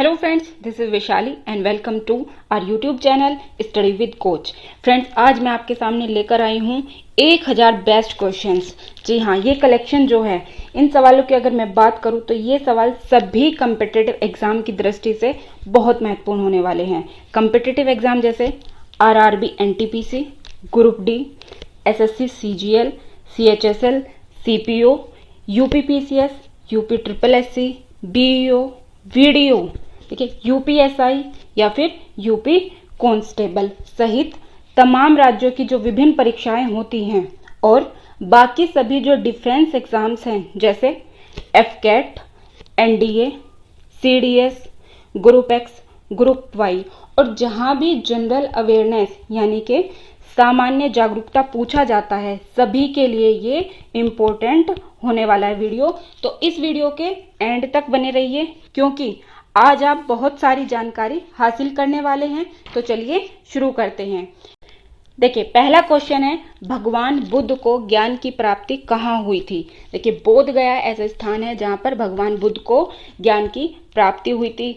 Hello friends, this is Vaishali and welcome to our YouTube channel study with coach. Friends, आज मैं आपके सामने लेकर आई हूँ 1000 बेस्ट क्वेश्चंस। जी हाँ, ये कलेक्शन जो है, इन सवालों की अगर मैं बात करूँ तो ये सवाल सभी कम्पिटिटिव एग्जाम की दृष्टि से बहुत महत्वपूर्ण होने वाले हैं। कम्पिटिटिव एग्जाम जैसे RRB NTPC, group D, SSC CGL, CHSL, CPO, UPPCS, UP triple SC, BEO, video, ठीक है, यूपीएसआई या फिर यूपी कांस्टेबल सहित तमाम राज्यों की जो विभिन्न परीक्षाएं होती हैं और बाकी सभी जो डिफेंस एग्जाम्स हैं जैसे AFCAT, NDA, CDS, group X, group Y और जहां भी जनरल अवेयरनेस यानी कि सामान्य जागरूकता पूछा जाता है, सभी के लिए ये इम्पोर्टेंट होने वाला है वीडियो। तो इस वीडियो के एंड तक बने रहिए क्योंकि आज आप बहुत सारी जानकारी हासिल करने वाले हैं। तो चलिए शुरू करते हैं। देखिए, पहला क्वेश्चन है, भगवान बुद्ध को ज्ञान की प्राप्ति कहाँ हुई थी? देखिए, बोध गया ऐसा स्थान है जहां पर भगवान बुद्ध को ज्ञान की प्राप्ति हुई थी।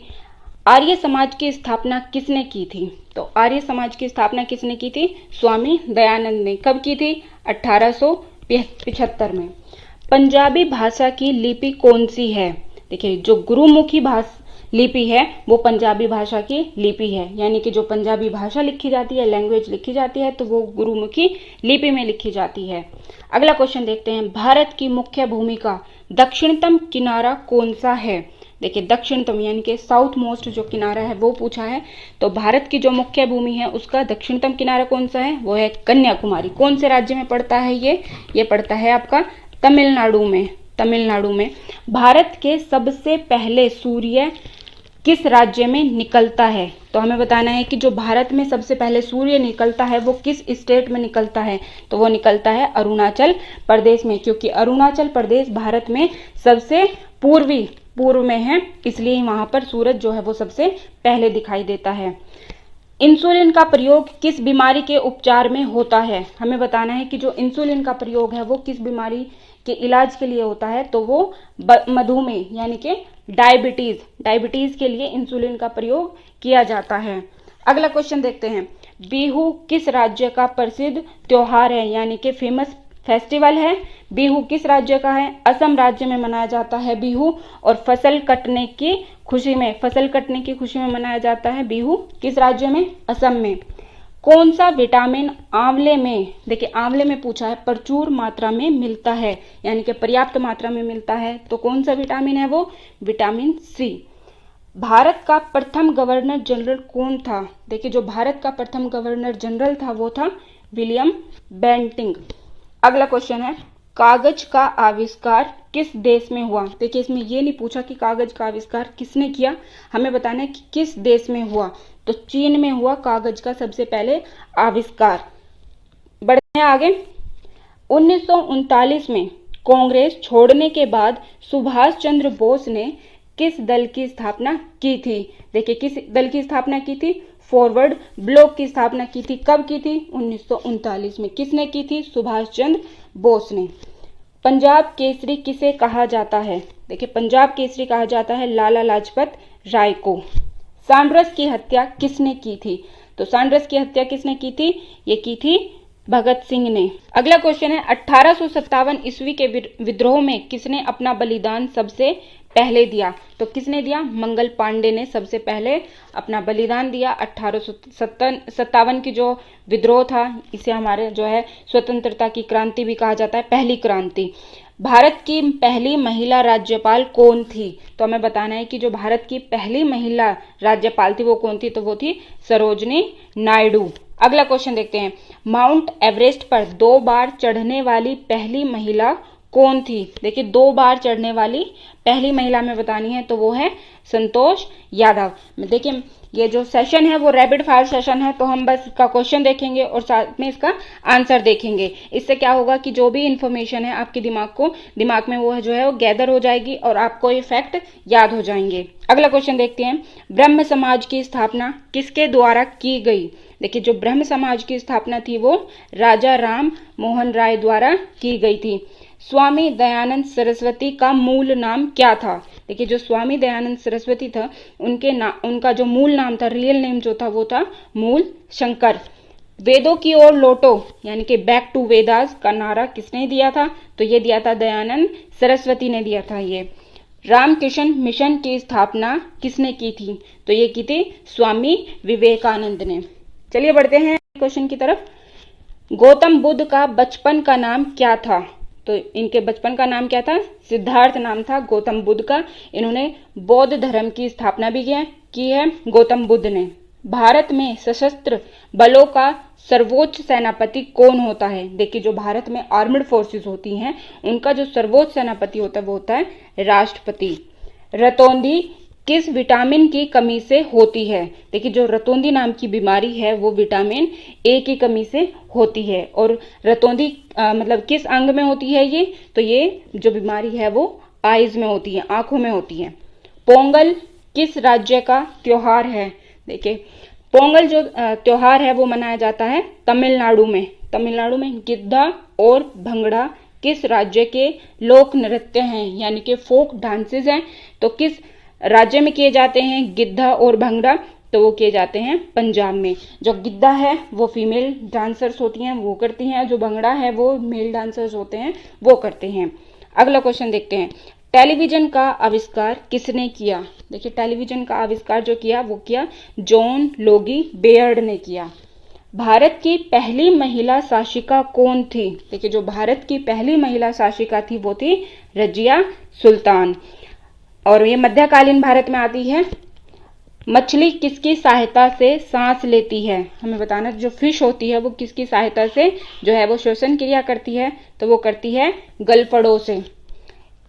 आर्य समाज की स्थापना किसने की थी? तो आर्य समाज की स्थापना किसने की थी? स्वामी दयानंद ने। कब की थी? 1875 में। पंजाबी भाषा की लिपि कौन सी है? देखिए, जो गुरुमुखी लिपि है वो पंजाबी भाषा की लिपि है, यानी कि जो पंजाबी भाषा लिखी जाती है, लैंग्वेज लिखी जाती है, तो वो गुरुमुखी लिपि में लिखी जाती है। अगला क्वेश्चन देखते हैं, भारत की मुख्य भूमि का दक्षिणतम किनारा कौन सा है? देखिए, दक्षिणतम यानी कि साउथ मोस्ट जो किनारा है वो पूछा है। तो भारत की जो मुख्य भूमि है उसका दक्षिणतम किनारा कौन सा है? वो है कन्याकुमारी। कौन से राज्य में पड़ता है ये पड़ता है आपका तमिलनाडु में। तमिलनाडु में। भारत के सबसे पहले सूर्य किस राज्य में निकलता है? तो हमें बताना है कि जो भारत में सबसे पहले सूर्य निकलता है वो किस स्टेट में निकलता है? तो वो निकलता है अरुणाचल प्रदेश में, क्योंकि अरुणाचल प्रदेश भारत में सबसे पूर्व में है, इसलिए वहां पर सूरज जो है वो सबसे पहले दिखाई देता है। इंसुलिन का प्रयोग किस बीमारी के उपचार में होता है? हमें बताना है कि जो इंसुलिन का प्रयोग है वो किस बीमारी के इलाज के लिए होता है? तो वो मधुमेह यानी कि डायबिटीज के लिए इंसुलिन का प्रयोग किया जाता है। अगला क्वेश्चन देखते हैं, बिहू किस राज्य का प्रसिद्ध त्योहार है यानी कि फेमस फेस्टिवल है? बिहू किस राज्य का है? असम राज्य में मनाया जाता है बिहू, और फसल कटने की खुशी में मनाया जाता है बिहू। किस राज्य में? असम में। कौन सा विटामिन आंवले में, देखिए आंवले में पूछा है, प्रचुर मात्रा में मिलता है यानी कि पर्याप्त मात्रा में मिलता है? तो कौन सा विटामिन है वो? Vitamin C. भारत का प्रथम गवर्नर जनरल कौन था? देखिए, जो भारत का प्रथम गवर्नर जनरल था वो था विलियम बेंटिंक। अगला क्वेश्चन है, कागज का आविष्कार किस देश में हुआ? देखिए, इसमें ये नहीं पूछा कि कागज का आविष्कार किसने किया, हमें बताना है कि किस देश में हुआ। तो चीन में हुआ कागज का सबसे पहले आविष्कार। बढ़ते हैं आगे। 1939 में कांग्रेस छोड़ने के बाद सुभाष चंद्र बोस ने किस दल की स्थापना की थी? देखिए, किस दल की स्थापना की थी? फॉरवर्ड ब्लॉक की स्थापना की थी। कब की थी? 1939 में। किसने की थी? सुभाष चंद्र बोस ने। पंजाब केसरी किसे कहा जाता है? देखिए, पंजाब केसरी कहा जाता है लाला लाजपत राय को। सांड्रस की हत्या किसने की थी? तो सांड्रस की हत्या किसने की थी? ये की थी भगत सिंह ने। अगला क्वेश्चन है, 1857 ईस्वी के विद्रोह में किसने अपना बलिदान सबसे पहले दिया? तो किसने दिया? मंगल पांडे ने सबसे पहले अपना बलिदान दिया। 1857 की जो विद्रोह था, इसे हमारे जो है स्वतंत्रता की क्रांति भी कहा जाता है, पहली क्रांति। भारत की पहली महिला राज्यपाल कौन थी? तो हमें बताना है कि जो भारत की पहली महिला राज्यपाल थी वो कौन थी? तो वो थी सरोजनी नायडू। अगला क्वेश्चन देखते हैं, माउंट एवरेस्ट पर 2 बार चढ़ने वाली पहली महिला कौन थी? देखिए, 2 बार चढ़ने वाली पहली महिला में बतानी है, तो वो है संतोष यादव। देखिए, ये जो सेशन है वो रैपिड फायर सेशन है, तो हम बस इसका क्वेश्चन देखेंगे और साथ में इसका आंसर देखेंगे। इससे क्या होगा कि जो भी इंफॉर्मेशन है आपके दिमाग में वो जो है वो गैदर हो जाएगी और आपको ये फैक्ट याद हो जाएंगे। अगला क्वेश्चन देखते हैं, ब्रह्म समाज की स्थापना किसके द्वारा की गई? देखिए, जो ब्रह्म समाज की स्थापना थी वो राजा राम मोहन राय द्वारा की गई थी। स्वामी दयानंद सरस्वती का मूल नाम क्या था? देखिए जो स्वामी दयानंद सरस्वती था उनका जो मूल नाम था, रियल नेम जो था वो था मूल शंकर। वेदों की ओर लौटो यानी कि बैक टू वेदास का नारा किसने दिया था? तो ये दिया था दयानंद सरस्वती ने दिया था ये। रामकृष्ण मिशन की स्थापना किसने की थी? तो ये की थी स्वामी विवेकानंद ने। चलिए बढ़ते हैं क्वेश्चन की तरफ। गौतम बुद्ध का बचपन का नाम क्या था? तो इनके बचपन का नाम क्या था? सिद्धार्थ नाम था गौतम बुद्ध का। इन्होंने बौद्ध धर्म की स्थापना भी की है गौतम बुद्ध ने। भारत में सशस्त्र बलों का सर्वोच्च सेनापति कौन होता है? देखिए जो भारत में आर्मड फोर्सेस होती हैं उनका जो सर्वोच्च सेनापति होता है वो होता है राष्ट्रपति। रतौंधी किस विटामिन की कमी से होती है? देखिए जो रतौंधी नाम की बीमारी है वो विटामिन ए की कमी से होती है। और रतौंधी मतलब किस अंग में होती है ये? तो ये जो बीमारी है वो आईज में होती है, आंखों में होती है। पोंगल किस राज्य का त्योहार है? देखिए पोंगल जो त्योहार है वो मनाया जाता है तमिलनाडु में। तमिलनाडु में गिद्धा और भंगड़ा किस राज्य के लोक नृत्य हैं यानी कि फोक डांसेस हैं? तो किस राज्य में किए जाते हैं गिद्धा और भंगड़ा? तो वो किए जाते हैं पंजाब में। जो गिद्धा है वो फीमेल डांसर्स होती हैं वो करती हैं, जो भंगड़ा है वो मेल डांसर्स होते हैं वो करते हैं। अगला क्वेश्चन देखते हैं। टेलीविजन का आविष्कार किसने किया? देखिए टेलीविजन का आविष्कार जो किया वो किया जॉन लोगी बेयर्ड ने किया। भारत की पहली महिला शासिका कौन थी? देखिए जो भारत की पहली महिला शासिका थी वो थी रजिया सुल्तान। और ये मध्यकालीन भारत में आती है। मछली किसकी सहायता से सांस लेती है? हमें बताना जो फिश होती है वो किसकी सहायता से जो है वो श्वसन क्रिया करती है? तो वो करती है गलफड़ों से।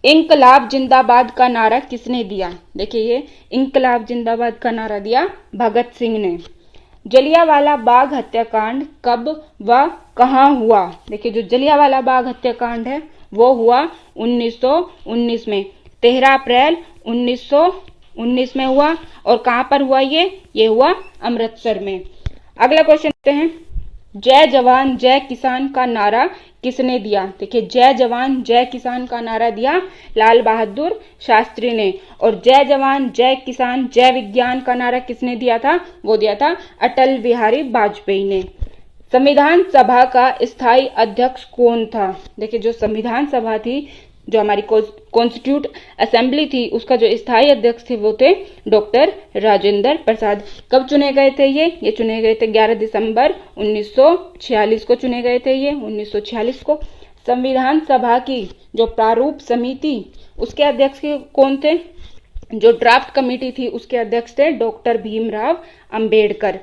इंकलाब जिंदाबाद का नारा किसने दिया? देखिए ये इंकलाब जिंदाबाद का नारा दिया भगत सिंह ने। जलियांवाला बाग हत्याकांड कब व कहाँ हुआ? देखिए जो जलियांवाला बाग हत्याकांड है वो हुआ 1919 में। 13 अप्रैल 1919 में हुआ। और कहाँ पर हुआ ये हुआ अमृतसर में। अगला क्वेश्चन देखते हैं। जय जवान जय किसान का नारा किसने दिया? देखिए जय जवान जय किसान का नारा दिया लाल बहादुर शास्त्री ने। और जय जवान जय किसान जय विज्ञान का नारा किसने दिया था? वो दिया था अटल बिहारी वाजपेयी ने। संविधान सभा का स्थायी अध्यक्ष कौन था? देखिए जो संविधान सभा थी, जो हमारी कॉन्स्टिट्यूट असेंबली थी, उसका जो स्थायी अध्यक्ष थे वो थे डॉक्टर राजेंद्र प्रसाद। कब चुने गए थे ये चुने गए थे 11 दिसंबर 1946 को चुने गए थे ये 1946 को। संविधान सभा की जो प्रारूप समिति उसके अध्यक्ष कौन थे? जो ड्राफ्ट कमेटी थी उसके अध्यक्ष थे डॉक्टर भीमराव अंबेडकर।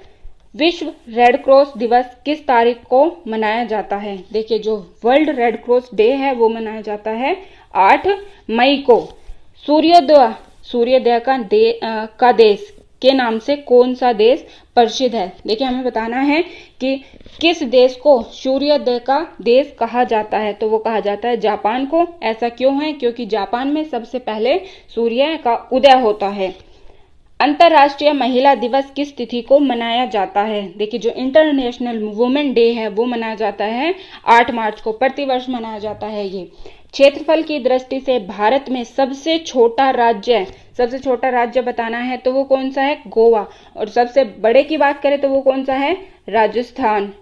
विश्व रेड क्रॉस दिवस किस तारीख को मनाया जाता है? देखिए जो वर्ल्ड रेड क्रॉस डे है वो मनाया जाता है 8 मई को। सूर्योदय का देश के नाम से कौन सा देश प्रसिद्ध है? देखिए हमें बताना है कि किस देश को सूर्योदय का देश कहा जाता है। तो वो कहा जाता है जापान को। ऐसा क्यों है? क्योंकि जापान में सबसे पहले सूर्य का उदय होता है। अंतर्राष्ट्रीय महिला दिवस किस तिथि को मनाया जाता है? देखिए जो इंटरनेशनल वुमेन डे है वो मनाया जाता है 8 मार्च को। प्रतिवर्ष मनाया जाता है ये। क्षेत्रफल की दृष्टि से भारत में सबसे छोटा राज्य बताना है तो वो कौन सा है? गोवा। और सबसे बड़े की बात करें तो वो कौन सा है? राजस्थान।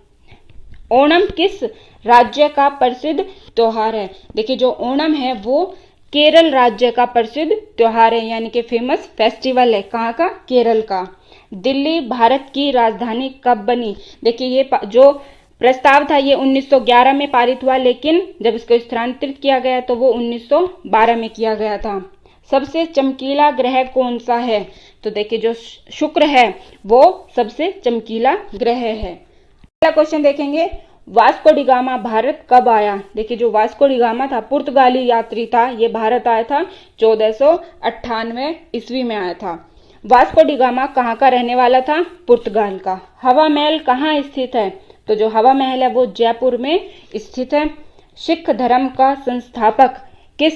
ओणम किस राज्य का प्रसिद्ध त्योहार है? देखिए जो ओणम है वो केरल राज्य का प्रसिद्ध त्योहार है यानी कि फेमस फेस्टिवल है। कहाँ का? केरल का। दिल्ली भारत की राजधानी कब बनी? देखिए ये जो प्रस्ताव था ये 1911 में पारित हुआ, लेकिन जब इसको स्थानांतरित किया गया तो वो 1912 में किया गया था। सबसे चमकीला ग्रह कौन सा है? तो देखिए जो शुक्र है वो सबसे चमकीला ग्रह है। अगला क्वेश्चन देखेंगे। वास्को डी गामा भारत कब आया? देखिए जो वास्को डी गामा था पुर्तगाली यात्री था, ये भारत आया था 1498 ईस्वी में आया था। वास्को डी गामा कहाँ का रहने वाला था? पुर्तगाल का। हवा महल कहाँ स्थित है? तो जो हवा महल है वो जयपुर में स्थित है। सिख धर्म का संस्थापक किस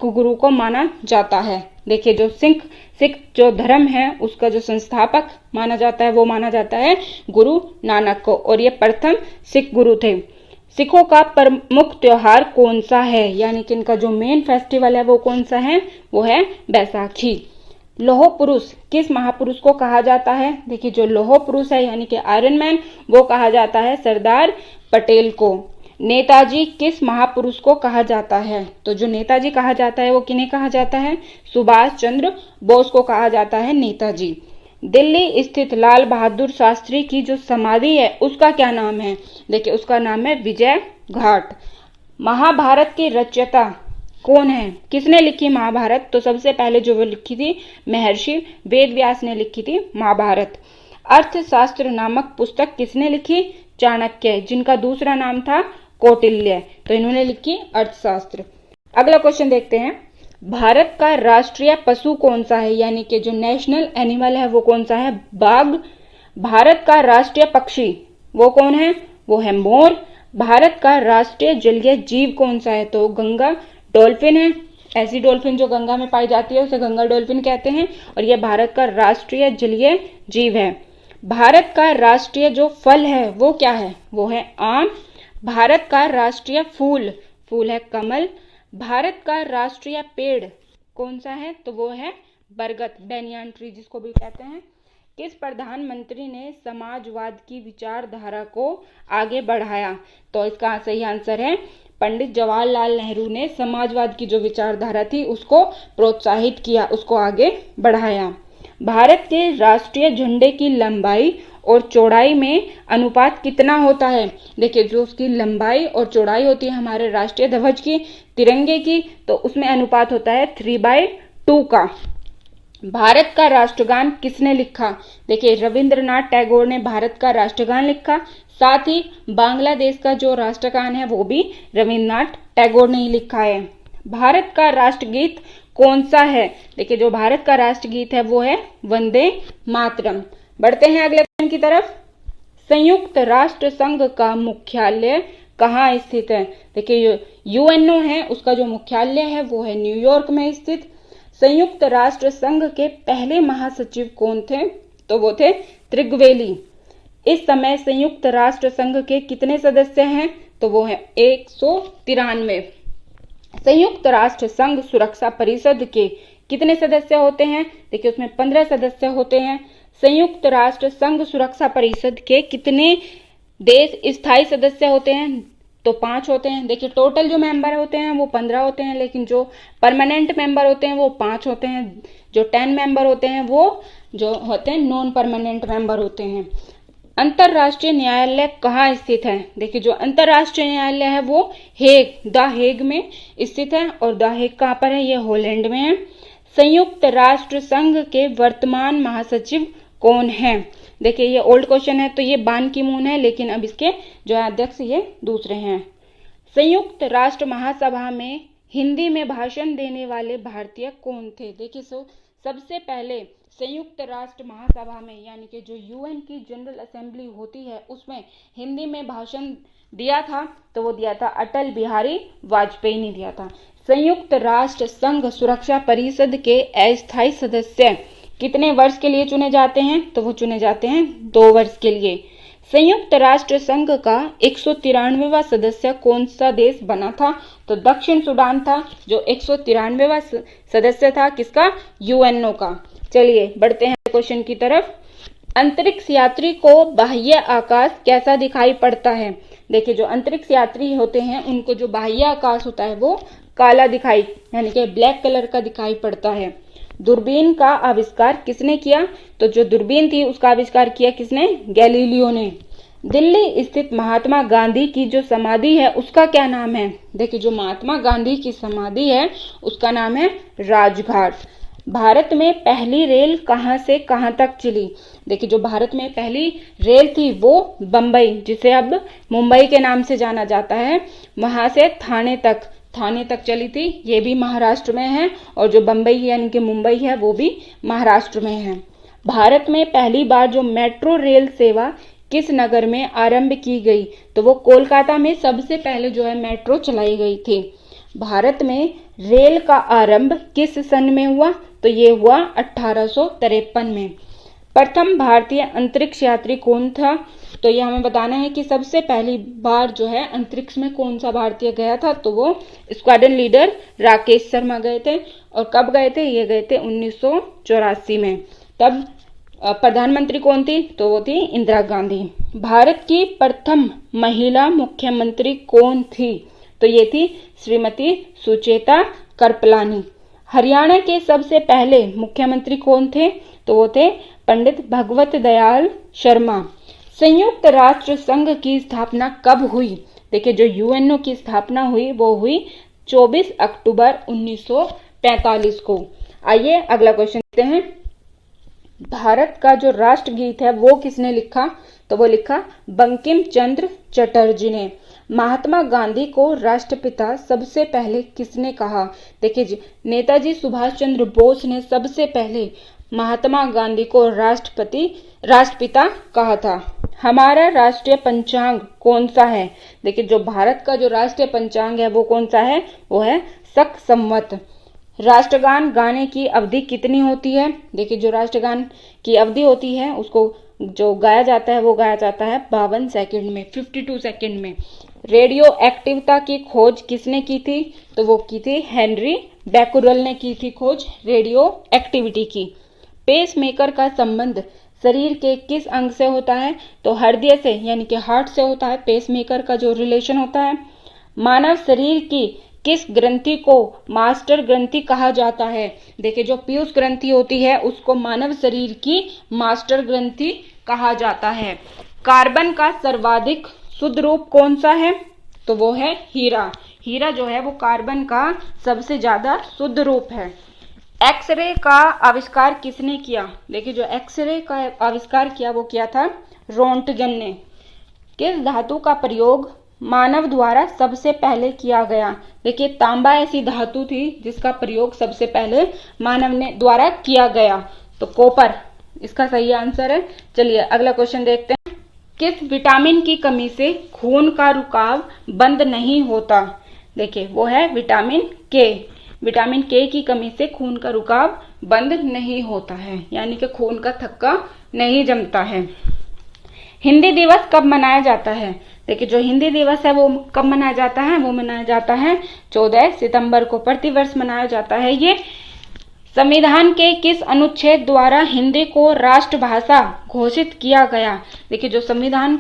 गुरु को माना जाता है? देखिए जो सिख जो धर्म है उसका जो संस्थापक माना जाता है वो माना जाता है गुरु नानक को। और ये प्रथम सिख गुरु थे। सिखों का प्रमुख त्योहार कौन सा है, यानी कि इनका जो मेन फेस्टिवल है वो कौन सा है, वो है बैसाखी। लौह पुरुष किस महापुरुष को कहा जाता है? देखिए जो लौह पुरुष है यानी कि आयरन मैन, वो कहा जाता है सरदार पटेल को। नेताजी किस महापुरुष को कहा जाता है? तो जो नेताजी कहा जाता है वो किन्हें कहा जाता है? सुभाष चंद्र बोस को कहा जाता है नेताजी। दिल्ली स्थित लाल बहादुर शास्त्री की जो समाधि है उसका क्या नाम है? देखिए उसका नाम है विजय घाट। महाभारत के रचयिता कौन है? किसने लिखी महाभारत? तो सबसे पहले जो वो लिखी थी महर्षि वेद व्यास ने लिखी थी महाभारत। अर्थशास्त्र नामक पुस्तक किसने लिखी? चाणक्य, जिनका दूसरा नाम था कौटिल्य। तो इन्होंने लिखी अर्थशास्त्र। अगला क्वेश्चन देखते हैं, भारत का राष्ट्रीय पशु कौन सा है, यानी कि जो नेशनल एनिमल है वो कौन सा है? बाघ। भारत का राष्ट्रीय पक्षी वो कौन है? वो है मोर। भारत का राष्ट्रीय जलीय जीव कौन सा है? तो गंगा डॉल्फिन है। ऐसी डॉल्फिन जो गंगा में पाई जाती है उसे गंगा डॉल्फिन कहते हैं और यह भारत का राष्ट्रीय जलीय जीव है। भारत का राष्ट्रीय जो फल है वो क्या है? वो है आम। भारत का राष्ट्रीय फूल है कमल। भारत का राष्ट्रीय पेड़ कौन सा है? तो वो है बरगद, बेनियान ट्री जिसको भी कहते हैं। किस प्रधानमंत्री ने समाजवाद की विचारधारा को आगे बढ़ाया? तो इसका सही आंसर है पंडित जवाहरलाल नेहरू ने समाजवाद की जो विचारधारा थी उसको प्रोत्साहित किया, उसको आगे बढ़ाया। भारत के राष्ट्रीय झंडे की लंबाई और चौड़ाई में अनुपात कितना होता है? देखिए जो उसकी लंबाई और चौड़ाई होती है हमारे राष्ट्रीय ध्वज की, तिरंगे की, तो उसमें अनुपात होता है 3/2 का। भारत का राष्ट्रगान किसने लिखा? देखिए रविंद्रनाथ टैगोर ने भारत का राष्ट्रगान लिखा। साथ ही बांग्लादेश का जो राष्ट्रगान है वो भी रविंद्रनाथ टैगोर ने ही लिखा है। भारत का राष्ट्रगीत कौन सा है? देखिए जो भारत का राष्ट्रगीत है वो है वंदे मातरम। बढ़ते हैं अगले प्रश्न की तरफ। संयुक्त राष्ट्र संघ का मुख्यालय कहाँ स्थित है? देखिए यूएनओ है, उसका जो मुख्यालय है वो है न्यूयॉर्क में स्थित। संयुक्त राष्ट्र संघ के पहले महासचिव कौन थे? तो वो थे त्रिगवेली। इस समय संयुक्त राष्ट्र संघ के कितने सदस्य हैं? तो वो है 193। संयुक्त राष्ट्र संघ सुरक्षा परिषद के कितने सदस्य होते हैं? देखिए उसमें 15 सदस्य होते हैं। संयुक्त राष्ट्र संघ सुरक्षा परिषद के कितने देश स्थायी सदस्य होते हैं? तो 5 होते हैं। देखिए टोटल जो मेंबर होते हैं वो 15 होते हैं, लेकिन जो परमानेंट मेंबर होते हैं वो 5 होते हैं। जो 10 मेंबर होते हैं वो जो होते हैं नॉन परमानेंट मेंबर होते हैं। अंतरराष्ट्रीय न्यायालय कहाँ स्थित है? देखिए जो अंतरराष्ट्रीय न्यायालय है वो द हेग में स्थित है। और द हेग कहाँ पर है? ये हॉलैंड में है। संयुक्त राष्ट्र संघ के वर्तमान महासचिव कौन है? देखिए ये ओल्ड क्वेश्चन है, तो ये बान की मून है, लेकिन अब इसके जो अध्यक्ष ये दूसरे हैं। संयुक्त राष्ट्र महासभा में हिंदी में भाषण देने वाले भारतीय कौन थे? देखिए सबसे पहले संयुक्त राष्ट्र महासभा में यानी कि जो यूएन की जनरल असेंबली होती है उसमें हिंदी में भाषण दिया था, तो वो दिया था अटल बिहारी वाजपेयी ने दिया था। संयुक्त राष्ट्र संघ सुरक्षा परिषद के अस्थायी सदस्य कितने वर्ष के लिए चुने जाते हैं? तो वो चुने जाते हैं 2 वर्ष के लिए। संयुक्त राष्ट्र संघ का 193वां सदस्य कौन सा देश बना था? तो दक्षिण सूडान था जो 193वां सदस्य था किसका? यूएनओ का। चलिए बढ़ते हैं क्वेश्चन की तरफ। अंतरिक्ष यात्री को बाह्य आकाश कैसा दिखाई पड़ता है? देखिए जो अंतरिक्ष यात्री होते हैं उनको जो बाह्य आकाश होता है वो काला दिखाई यानी कि ब्लैक कलर का दिखाई पड़ता है। दूरबीन का आविष्कार किसने किया? तो जो दूरबीन थी उसका आविष्कार किया किसने? गैलीलियो ने। दिल्ली स्थित महात्मा गांधी की जो समाधि है उसका क्या नाम है? देखिए जो महात्मा गांधी की समाधि है उसका नाम है राजघाट। भारत में पहली रेल कहां से कहां तक चली? देखिए जो भारत में पहली रेल थी वो बम्बई, जिसे अब मुंबई के नाम से जाना जाता है, वहां से थाने तक चली थी। ये भी महाराष्ट्र में है। और जो बम्बई यानी कि मुंबई है वो भी महाराष्ट्र में है। भारत में पहली बार जो मेट्रो रेल सेवा किस नगर में आरंभ की गई? तो वो कोलकाता में सबसे पहले जो है मेट्रो चलाई गई थी। भारत में रेल का आरंभ किस सन में हुआ? तो ये हुआ 1853 में। प्रथम भारतीय अंतरिक्ष यात्री कौन था? तो ये हमें बताना है कि सबसे पहली बार जो है अंतरिक्ष में कौन सा भारतीय गया था। तो वो स्क्वाड्रन लीडर राकेश शर्मा गए थे। और कब गए थे? ये गए थे 1984 में। तब प्रधानमंत्री कौन थी? तो वो थी इंदिरा गांधी। भारत की प्रथम महिला मुख्यमंत्री कौन थी? तो ये थी श्रीमती सुचेता कृपलानी। हरियाणा के सबसे पहले मुख्यमंत्री कौन थे? तो वो थे पंडित भगवत दयाल शर्मा। संयुक्त राष्ट्र संघ की स्थापना कब हुई? देखिए, जो यूएनओ की स्थापना हुई वो हुई 24 अक्टूबर 1945 को। आइए अगला क्वेश्चन देखते हैं। भारत का जो राष्ट्रगीत है वो किसने लिखा? तो वो लिखा बंकिम चंद्र चटर्जी ने। महात्मा गांधी को राष्ट्रपिता सबसे पहले किसने कहा? देखिए, नेताजी सुभाष चंद्र बोस ने सबसे पहले महात्मा गांधी को राष्ट्रपिता कहा था। हमारा राष्ट्रीय पंचांग कौन सा है? देखिए, जो भारत का जो राष्ट्रीय पंचांग है वो कौन सा है? वो है शक संवत। राष्ट्रगान गाने की अवधि कितनी होती है? देखिए, जो राष्ट्रगान की अवधि होती है उसको जो गाया जाता है वो गाया जाता है 52 सेकंड में, 52 सेकंड में। रेडियो एक्टिवता की खोज किसने की थी? तो वो की थी हेनरी बैकुरल ने की थी खोज रेडियो एक्टिविटी की। पेसमेकर का संबंध शरीर के किस अंग से होता है? तो हृदय से यानी कि हार्ट से होता है पेसमेकर का जो रिलेशन होता है। मानव शरीर की किस ग्रंथि को मास्टर ग्रंथि कहा जाता है? देखिए, जो पीयूष ग्रंथि होती है उसको मानव शरीर की मास्टर ग्रंथि कहा जाता है। कार्बन का सर्वाधिक शुद्ध रूप कौन सा है? तो वो है हीरा। हीरा जो है वो कार्बन का सबसे ज्यादा शुद्ध रूप है। एक्सरे का आविष्कार किसने किया? देखिए, जो एक्सरे का आविष्कार किया वो किया था रोंटगन ने। किस धातु का प्रयोग मानव द्वारा सबसे पहले किया गया? देखिए, तांबा ऐसी धातु थी जिसका प्रयोग सबसे पहले मानव ने द्वारा किया गया, तो कॉपर इसका सही आंसर है। चलिए अगला क्वेश्चन देखते हैं। किस विटामिन की कमी से खून का रुकाव बंद नहीं होता? देखिए, वो है विटामिन के। विटामिन के की कमी से खून का रुकाव बंद नहीं होता है, यानी कि खून का थक्का नहीं जमता है। हिंदी दिवस कब मनाया जाता है? देखिए, जो हिंदी दिवस है वो कब मनाया जाता है? वो मनाया जाता है 14 सितंबर को, प्रतिवर्ष मनाया जाता है। ये संविधान के किस अनुच्छेद द्वारा हिंदी को राष्ट्रभाषा घोषित किया गया? देखिए, जो संविधान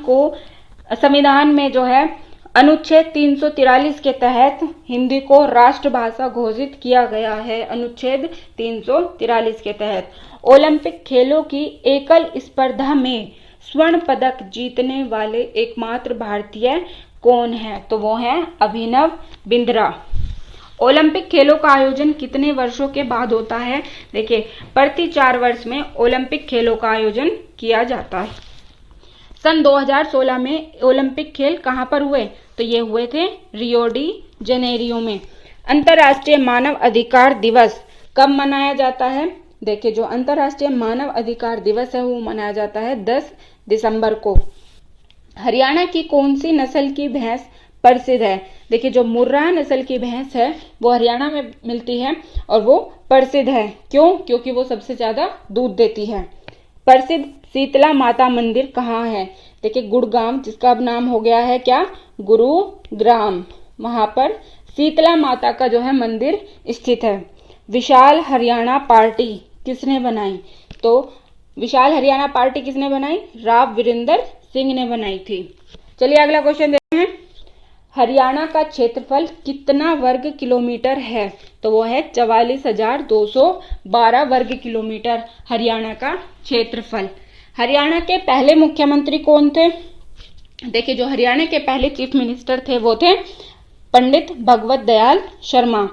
में जो है अनुच्छेद 343 के तहत हिंदी को राष्ट्रभाषा घोषित किया गया है। अनुच्छेद 343 के तहत ओलंपिक खेलों की एकल स्पर्धा में स्वर्ण पदक जीतने वाले एकमात्र भारतीय कौन है? तो वो है अभिनव बिंद्रा। ओलंपिक खेलों का आयोजन कितने वर्षों के बाद होता है? देखिए, प्रति 4 वर्ष में ओलंपिक खेलों का आयोजन किया जाता है। सन 2016 में ओलंपिक खेल कहां पर हुए? तो ये हुए थे रियो डी जनेरियो में। अंतर्राष्ट्रीय मानव अधिकार दिवस कब मनाया जाता है? देखिए, जो अंतर्राष्ट्रीय मानव अधिकार दिवस है वो मनाया जाता है 10 दिसंबर को। हरियाणा की कौन सी नस्ल की भैंस प्रसिद्ध है? देखिए, जो मुर्राह नस्ल की भैंस है वो हरियाणा में मिलती है और वो प्रसिद्ध है। क्यों? क्योंकि वो सबसे ज्यादा दूध देती है। प्रसिद्ध शीतला माता मंदिर कहाँ है? देखिए, गुड़गांव, जिसका अब नाम हो गया है क्या? गुरुग्राम। वहां पर शीतला माता का जो है मंदिर स्थित है। विशाल हरियाणा पार्टी किसने बनाई? तो विशाल हरियाणा पार्टी किसने बनाई? राव वीरेंद्र सिंह ने बनाई थी। चलिए अगला क्वेश्चन देखते हैं। हरियाणा का क्षेत्रफल कितना वर्ग किलोमीटर है? तो वो है 44,212 वर्ग किलोमीटर हरियाणा का क्षेत्रफल। हरियाणा के पहले मुख्यमंत्री कौन थे? देखिए, जो हरियाणा के पहले चीफ मिनिस्टर थे वो थे पंडित भगवत दयाल शर्मा।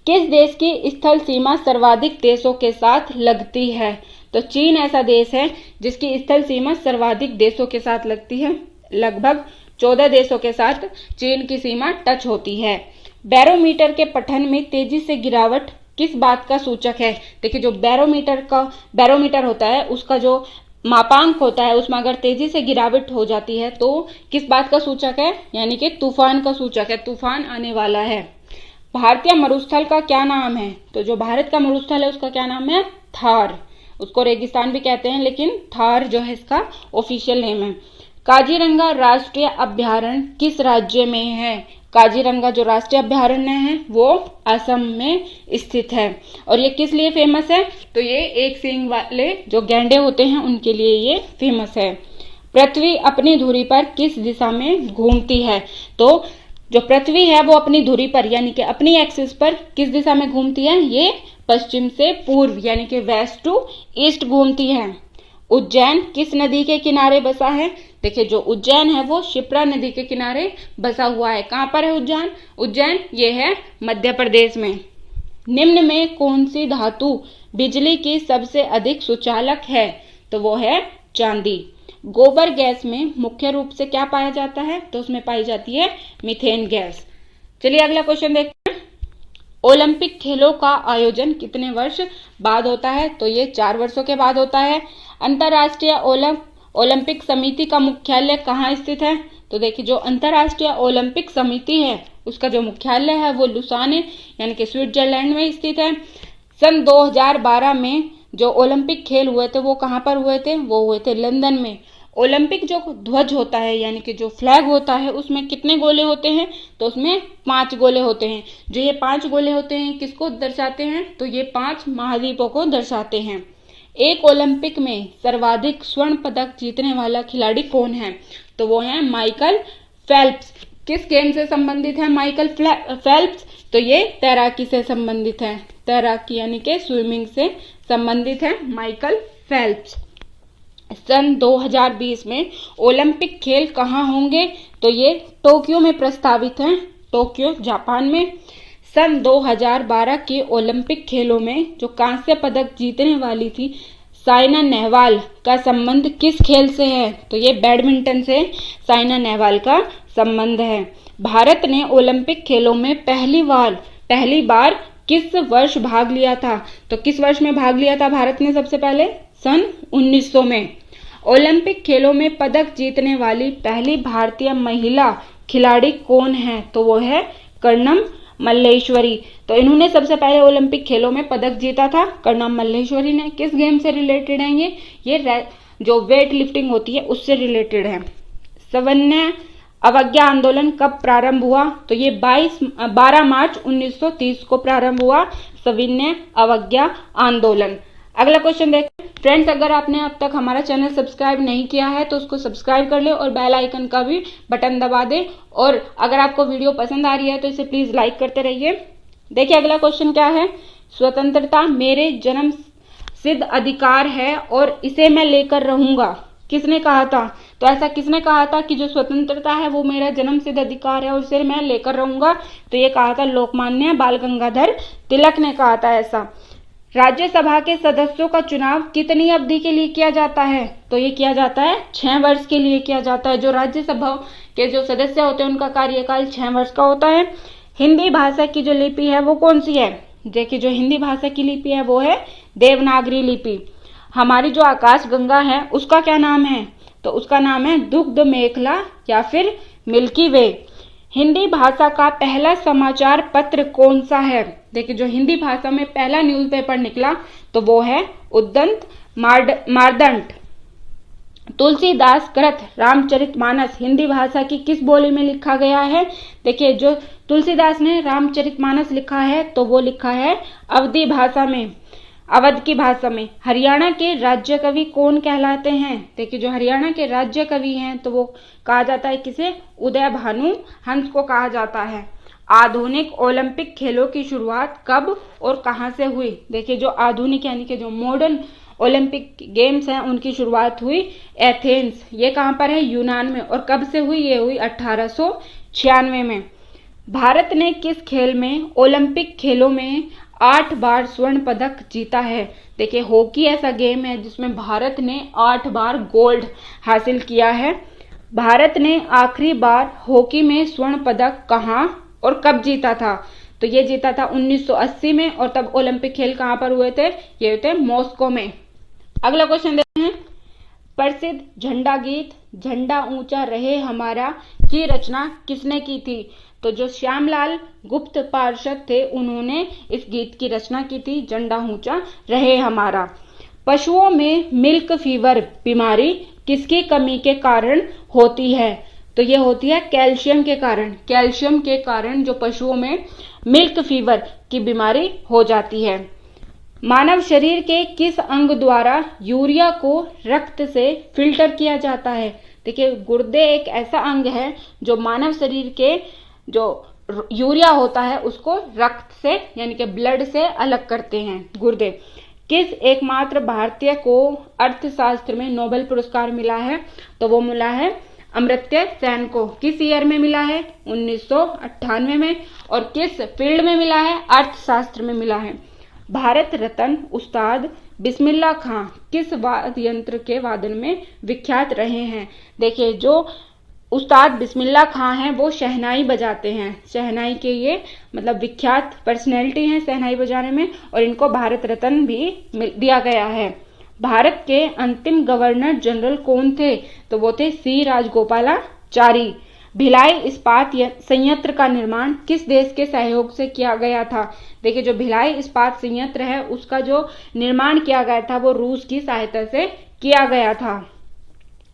किस देश की स्थल सीमा सर्वाधिक देशों के साथ लगती है? तो चीन ऐसा देश है जिसकी स्थल सीमा सर्वाधिक देशों के साथ लगती है। लगभग 14 देशों के साथ चीन की सीमा टच होती है। बैरोमीटर के पठन में तेजी से गिरावट किस बात का सूचक है? देखिए, जो बैरोमीटर होता है उसका जो मापांक होता है उसमें अगर तेजी से गिरावट हो जाती है तो किस बात का सूचक है? यानी कि तूफान का सूचक है, तूफान आने वाला है। भारतीय मरुस्थल का क्या नाम है? तो जो भारत का मरुस्थल है उसका क्या नाम है? थार। उसको रेगिस्तान भी कहते हैं, लेकिन थार जो है इसका ऑफिशियल नेम है। काजीरंगा राष्ट्रीय अभयारण्य किस राज्य में है? काजीरंगा जो राष्ट्रीय अभयारण्य है वो असम में स्थित है। और ये किस लिए फेमस है? तो ये एक सींग वाले जो गैंडे होते हैं उनके लिए ये फेमस है। पृथ्वी अपनी धुरी पर किस दिशा में घूमती है? तो जो पृथ्वी है वो अपनी धुरी पर यानी कि अपनी एक्सिस पर किस दिशा में घूमती है? ये पश्चिम से पूर्व यानी कि वेस्ट टू ईस्ट घूमती है। उज्जैन किस नदी के किनारे बसा है? देखिए जो उज्जैन है वो शिप्रा नदी के किनारे बसा हुआ है। कहाँ पर है उज्जैन? उज्जैन ये है मध्य प्रदेश में। निम्न में कौन सी धातु बिजली की सबसे अधिक सुचालक है? तो वो है चांदी। गोबर गैस में मुख्य रूप से क्या पाया जाता है? तो उसमें पाई जाती है मीथेन गैस। चलिए अगला क्वेश्चन देखते हैं। ओलंपिक खेलों का आयोजन कितने वर्ष बाद होता है? तो ये 4 वर्षों के बाद होता है। अंतर्राष्ट्रीय ओलंपिक समिति का मुख्यालय कहाँ स्थित है? तो देखिए जो अंतर्राष्ट्रीय ओलंपिक समिति है उसका जो मुख्यालय है वो लुसाने यानी कि स्विट्जरलैंड में स्थित है। सन 2012 में जो ओलंपिक खेल हुए थे वो कहाँ पर हुए थे? वो हुए थे लंदन में। ओलंपिक जो ध्वज होता है यानी कि जो फ्लैग होता है उसमें कितने गोले होते हैं? तो उसमें 5 गोले होते हैं। जो ये 5 गोले होते हैं किसको दर्शाते हैं? तो ये 5 महाद्वीपों को दर्शाते हैं। एक ओलंपिक में सर्वाधिक स्वर्ण पदक जीतने वाला खिलाड़ी कौन है? तो वो है माइकल फेल्प्स। किस गेम से संबंधित है माइकल फेल्प्स? तो ये तैराकी से संबंधित है। तैराकी यानी कि स्विमिंग से संबंधित है माइकल फेल्प्स। सन 2020 में ओलंपिक खेल कहाँ होंगे? तो ये टोक्यो में प्रस्तावित हैं। टोक्यो जापान में। सन 2012 के ओलंपिक खेलों में जो कांस्य पदक जीतने वाली थी साइना नेहवाल का संबंध किस खेल से है? तो ये बैडमिंटन से साइना नेहवाल का संबंध है। भारत ने ओलंपिक खेलों में पहली बार किस वर्ष भाग लिया था? तो किस वर्ष में भाग लिया था भारत ने सबसे पहले? सन 1900 में। ओलंपिक खेलों में पदक जीतने वाली पहली भारतीय महिला खिलाड़ी कौन है? तो वो है कर्णम मल्लेश्वरी। तो इन्होंने सबसे पहले ओलंपिक खेलों में पदक जीता था कर्णम मल्लेश्वरी ने। किस गेम से रिलेटेड है ये जो वेट लिफ्टिंग होती है उससे रिलेटेड है। सविनय अवज्ञा आंदोलन कब प्रारंभ हुआ? तो ये 12 मार्च 1930 को प्रारंभ हुआ सविनय अवज्ञा आंदोलन। अगला क्वेश्चन देखते हैं। फ्रेंड्स अगर आपने अब तक हमारा चैनल सब्सक्राइब नहीं किया है तो उसको सब्सक्राइब कर ले और बेल आइकन का भी बटन दबा दे। और अगर आपको वीडियो पसंद आ रही है तो इसे प्लीज लाइक करते रहिए। देखिए अगला क्वेश्चन क्या है। स्वतंत्रता मेरे जन्म सिद्ध अधिकार है और इसे मैं लेकर रहूंगा। किसने कहा था? तो ऐसा किसने कहा था कि जो स्वतंत्रता है वो मेरा जन्म सिद्ध अधिकार है और इसे मैं लेकर रहूंगा? तो ये कहा था लोकमान्य बाल गंगाधर तिलक ने कहा था ऐसा। राज्यसभा के सदस्यों का चुनाव कितनी अवधि के लिए किया जाता है? तो ये किया जाता है 6 वर्ष के लिए किया जाता है। जो राज्यसभा के जो सदस्य होते हैं उनका कार्यकाल 6 वर्ष का होता है। हिंदी भाषा की जो लिपि है वो कौन सी है? देखिए जो हिंदी भाषा की लिपि है वो है देवनागरी लिपि। हमारी जो आकाश गंगा है उसका क्या नाम है? तो उसका नाम है दुग्ध मेखला या फिर मिल्की वे। हिंदी भाषा का पहला समाचार पत्र कौन सा है? देखिए जो हिंदी भाषा में पहला न्यूज़पेपर निकला तो वो है उद्दंत मार्दंड। तुलसीदास कृत रामचरितमानस हिंदी भाषा की किस बोली में लिखा गया है? देखिए जो तुलसीदास ने रामचरितमानस लिखा है तो वो लिखा है अवधी भाषा में, अवध की भाषा में। हरियाणा के राज्य कवि कौन कहलाते हैं? देखिए जो हरियाणा के राज्य कवि हैं तो वो कहा जाता है किसे? उदय भानु हंस को कहा जाता है। आधुनिक ओलंपिक खेलों की शुरुआत कब और कहां से हुई? देखिए जो आधुनिक यानी कि जो मॉडर्न ओलंपिक गेम्स हैं उनकी शुरुआत हुई एथेंस। ये कहां पर है? यूनान में। और कब से हुई? ये हुई 1896 में। भारत ने किस खेल में ओलंपिक खेलों में 8 बार स्वर्ण पदक जीता है? देखिए हॉकी ऐसा गेम है जिसमें भारत ने 8 बार गोल्ड हासिल किया है। भारत ने आखिरी बार हॉकी में स्वर्ण पदक कहां और कब जीता था? तो ये जीता था 1980 में। और तब ओलंपिक खेल कहां पर हुए थे? ये हुए थे मॉस्को में। अगला क्वेश्चन देखते हैं। प्रसिद्ध झंडा गीत झंडा ऊंचा रहे हमारा की रचना किसने की थी? तो जो श्यामलाल गुप्त पार्षद थे उन्होंने इस गीत की रचना की थी, झंडा ऊंचा रहे हमारा। पशुओं में मिल्क फीवर बीमारी किसकी कमी के कारण होती है? तो ये होती है कैल्शियम के कारण। कैल्शियम के कारण जो पशुओं में मिल्क फीवर की बीमारी हो जाती है। मानव शरीर के किस अंग द्वारा यूरिया को रक्त से फिल्टर किया जाता है? देखिए, गुर्दे एक ऐसा अंग है जो मानव शरीर के जो यूरिया होता है उसको रक्त से यानी कि ब्लड से अलग करते हैं गुर्दे। किस एकमात्र भारतीय को अर्थशास्त्र में नोबेल पुरस्कार मिला है? तो वो मिला है अमर्त्य सेन को। किस ईयर में मिला है? 1998 में। और किस फील्ड में मिला है? अर्थशास्त्र में मिला है। भारत रत्न उस्ताद बिस्मिल्लाह खां किस वाद्य यंत्र के वादन में विख्यात रहे हैं? देखिए, जो उस्ताद बिस्मिल्लाह खां हैं वो शहनाई बजाते हैं। शहनाई के ये मतलब विख्यात पर्सनैलिटी हैं शहनाई बजाने में, और इनको भारत रत्न भी दिया गया है। भारत के अंतिम गवर्नर जनरल कौन थे? तो वो थे सी राजगोपालाचारी। भिलाई इस्पात संयंत्र का निर्माण किस देश के सहयोग से किया गया था? देखिए, जो भिलाई इस्पात संयंत्र है उसका जो निर्माण किया गया था वो रूस की सहायता से किया गया था।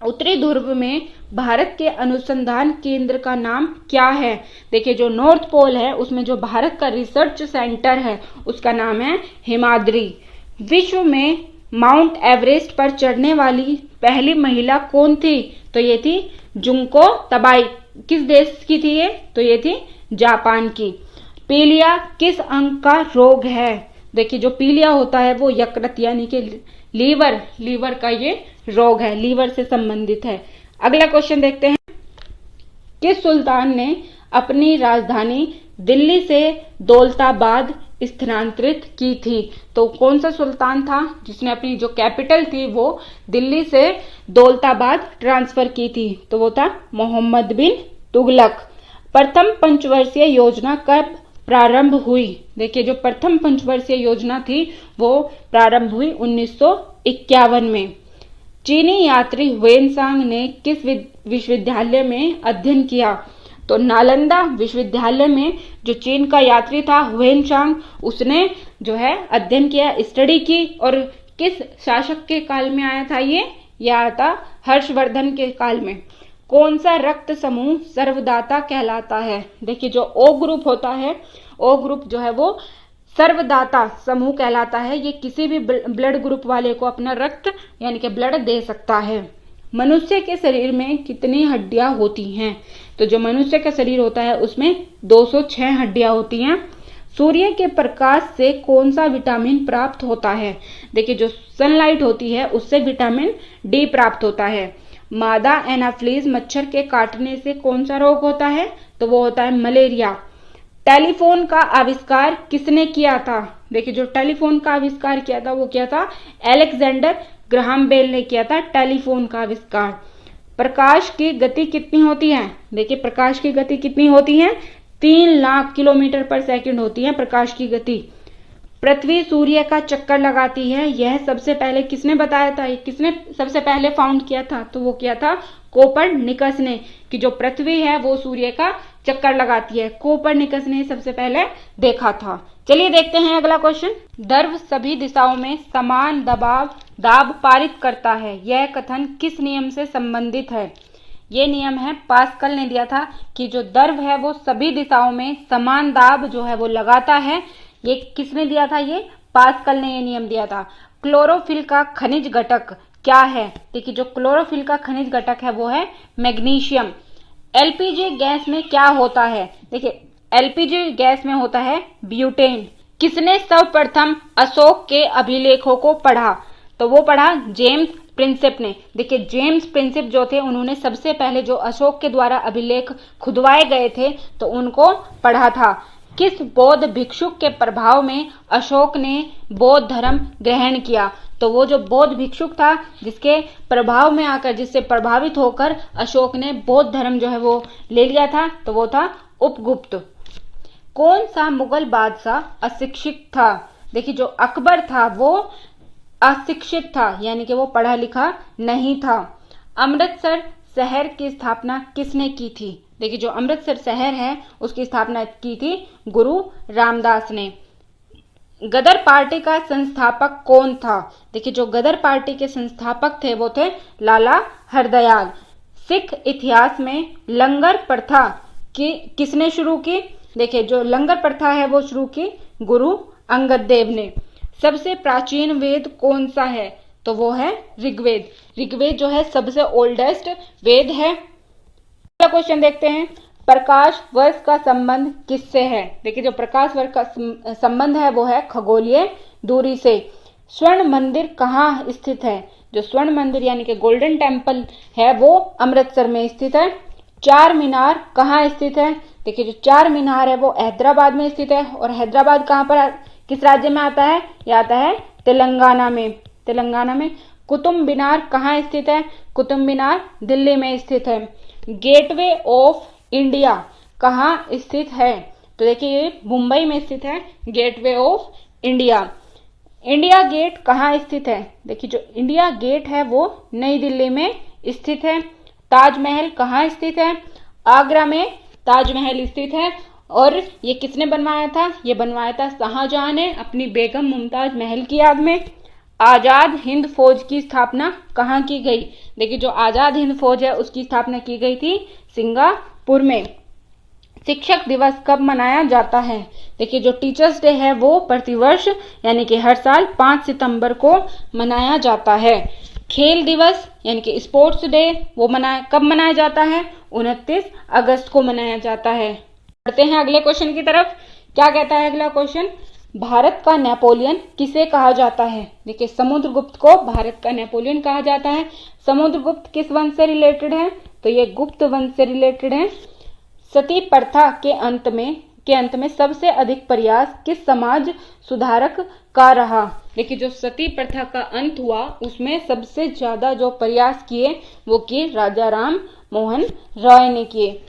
उत्तरी ध्रुव में भारत के अनुसंधान केंद्र का नाम क्या है? देखिए, जो नॉर्थ पोल है उसमें जो भारत का रिसर्च सेंटर है उसका नाम है हिमाद्री। विश्व में माउंट एवरेस्ट पर चढ़ने वाली पहली महिला कौन थी? तो ये थी जुंको तबाई। किस देश की थी ये? तो ये थी जापान की। पीलिया किस अंग का रोग है? देखिए, जो पीलिया होता है वो यकृत यानी कि लीवर का ये रोग है, लीवर से संबंधित है। अगला क्वेश्चन देखते हैं। किस सुल्तान ने अपनी राजधानी दिल्ली से दौलताबाद स्थानांतरित की थी? तो कौन सा सुल्तान था जिसने अपनी जो कैपिटल थी वो दिल्ली से दौलताबाद ट्रांसफर की थी? तो वो था मोहम्मद बिन तुगलक। प्रथम पंचवर्षीय योजना कब प्रारंभ हुई? देखिए, जो प्रथम पंचवर्षीय योजना थी वो प्रारंभ हुई 1951 में। चीनी यात्री हुएनसांग ने किस विश्वविद्यालय में अध्ययन किया? तो नालंदा विश्वविद्यालय में जो चीन का यात्री था हुएनसांग उसने जो है अध्ययन किया, स्टडी की। और किस शासक के काल में आया था ये? आया था हर्षवर्धन के काल में। कौन सा रक्त समूह सर्वदाता कहलाता है? देखिए, जो ओ ग्रुप होता है, ओ ग्रुप जो है वो सर्वदाता समूह कहलाता है। ये किसी भी ब्लड ग्रुप वाले को अपना रक्त यानी कि ब्लड दे सकता है। मनुष्य के शरीर में कितनी हड्डियां होती हैं? तो जो मनुष्य का शरीर होता है उसमें 206 हड्डियां होती हैं। सूर्य के प्रकाश से कौन सा विटामिन प्राप्त होता है? देखिए, जो सनलाइट होती है उससे विटामिन डी प्राप्त होता है। मादा एनाफ्लीज मच्छर के काटने से कौन सा रोग होता है? तो वो होता है मलेरिया। टेलीफोन का आविष्कार किसने किया था? देखिए, जो टेलीफोन का आविष्कार किया था वो किया था अलेक्जेंडर ग्राहम बेल ने किया था टेलीफोन का आविष्कार। प्रकाश की गति कितनी होती है? देखिए, प्रकाश की गति कितनी होती है? 3 लाख किलोमीटर पर सेकंड होती है प्रकाश की गति। पृथ्वी सूर्य का चक्कर लगाती है, यह सबसे पहले किसने बताया था? किसने सबसे पहले फाउंड किया था? तो वो किया था कोपरनिकस ने, कि जो पृथ्वी है वो सूर्य का चक्कर लगाती है। कोपरनिकस ने सबसे पहले देखा था। चलिए देखते हैं अगला क्वेश्चन। द्रव सभी दिशाओं में समान दाब पारित करता है, यह कथन किस नियम से संबंधित है? ये नियम है पास्कल ने दिया था कि जो द्रव है वो सभी दिशाओं में समान दाब जो है वो लगाता है। ये किसने दिया था? ये पास्कल ने ये नियम दिया था। क्लोरोफिल का खनिज घटक क्या है? देखिए, जो क्लोरोफिल का खनिज घटक है वो है मैग्नीशियम। एलपीजी गैस में क्या होता है? देखिए, एलपीजी गैस में होता है ब्यूटेन। किसने सर्वप्रथम अशोक के अभिलेखों को पढ़ा? तो वो पढ़ा जेम्स प्रिंसेप ने। देखिए, जेम्स प्रिंसेप जो थे उन्होंने सबसे पहले जो अशोक के द्वारा अभिलेख खुदवाए गए थे तो उनको पढ़ा था। किस बौद्ध भिक्षुक के प्रभाव में अशोक ने बौद्ध धर्म ग्रहण किया? तो वो जो बौद्ध भिक्षुक था जिसके प्रभाव में आकर, जिससे प्रभावित होकर अशोक ने बौद्ध धर्म जो है वो ले लिया था, तो वो था उपगुप्त। कौन सा मुगल बादशाह अशिक्षित था? देखिए, जो अकबर था वो अशिक्षित था यानी कि वो पढ़ा लिखा नहीं था। अमृतसर शहर की स्थापना किसने की थी? देखिए, जो अमृतसर शहर है उसकी स्थापना की थी गुरु रामदास ने। गदर पार्टी का संस्थापक कौन था? देखिए जो गदर पार्टी के संस्थापक थे वो थे लाला हरदयाल। सिख इतिहास में लंगर प्रथा की किसने शुरू की? देखिए जो लंगर प्रथा है वो शुरू की गुरु अंगद देव ने। सबसे प्राचीन वेद कौन सा है? तो वो है ऋग्वेद। ऋग्वेद जो है सबसे ओल्डेस्ट वेद है। अगला क्वेश्चन देखते हैं, प्रकाश वर्ष का संबंध किससे है? देखिए जो प्रकाश वर्ष का संबंध है वो है खगोलीय दूरी से। स्वर्ण मंदिर कहाँ स्थित है? जो स्वर्ण मंदिर यानी कि गोल्डन टेम्पल है वो अमृतसर में स्थित है। चार मीनार कहाँ स्थित है? देखिए जो चार मीनार है वो हैदराबाद में स्थित है। और हैदराबाद कहाँ पर, किस राज्य में आता है? यह आता है तेलंगाना में। तेलंगाना में। कुतुब मीनार कहाँ स्थित है? कुतुब मीनार दिल्ली में स्थित है। गेटवे ऑफ इंडिया कहाँ स्थित है? तो देखिए ये मुंबई में स्थित है Gateway of India. India Gate कहाँ स्थित है? देखिए जो इंडिया गेट है वो नई दिल्ली में स्थित है। ताजमहल कहाँ स्थित है? आगरा में ताजमहल स्थित है। और ये किसने बनवाया था? ये बनवाया था शाहजहां ने अपनी बेगम मुमताज महल की याद में। आजाद हिंद फौज की स्थापना कहाँ की गई? देखिए जो आजाद हिंद फौज है उसकी स्थापना की गई थी सिंगापुर में। शिक्षक दिवस कब मनाया जाता है? देखिए जो टीचर्स डे है वो प्रतिवर्ष यानी कि हर साल 5 सितंबर को मनाया जाता है। खेल दिवस यानी कि स्पोर्ट्स डे वो कब मनाया जाता है? 29 अगस्त को मनाया जाता है। बढ़ते हैं अगले क्वेश्चन की तरफ। क्या कहता है अगला क्वेश्चन? भारत का नेपोलियन किसे कहा जाता है? देखिए समुद्रगुप्त को भारत का नेपोलियन कहा जाता है। समुद्रगुप्त किस वंश से रिलेटेड है? तो ये गुप्त वंश से रिलेटेड है। सती प्रथा के अंत में सबसे अधिक प्रयास किस समाज सुधारक का रहा? देखिए जो सती प्रथा का अंत हुआ उसमें सबसे ज्यादा जो प्रयास किए वो किए राजा राम मोहन रॉय ने किए।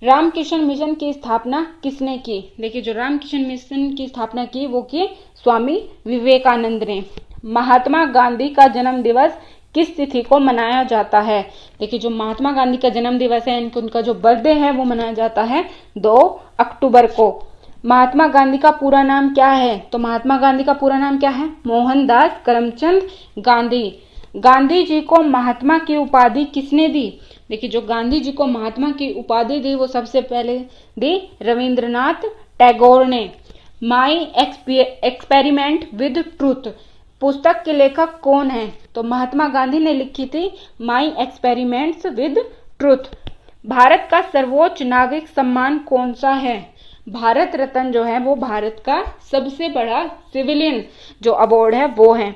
रामकृष्ण मिशन की स्थापना किसने की? देखिए जो रामकृष्ण मिशन की स्थापना की वो की स्वामी विवेकानंद ने। महात्मा गांधी का जन्म दिवस किस तिथि को मनाया जाता है? देखिए जो महात्मा गांधी का जन्म दिवस है उनका जो बर्थडे है वो मनाया जाता है 2 अक्टूबर को। महात्मा गांधी का पूरा नाम क्या है? तो महात्मा गांधी का पूरा नाम क्या है? मोहनदास करमचंद गांधी। गांधी जी को महात्मा की उपाधि किसने दी? देखिए जो गांधी जी को महात्मा की उपाधि दी वो सबसे पहले दी रविंद्रनाथ टैगोर ने। माई एक्सपेरिमेंट विद ट्रूथ पुस्तक के लेखक कौन है? तो महात्मा गांधी ने लिखी थी my experiments with truth. Bharat का सर्वोच्च नागरिक सम्मान कौन सा है? भारत रत्न जो है वो भारत का सबसे बड़ा सिविलियन जो अवार्ड है वो है।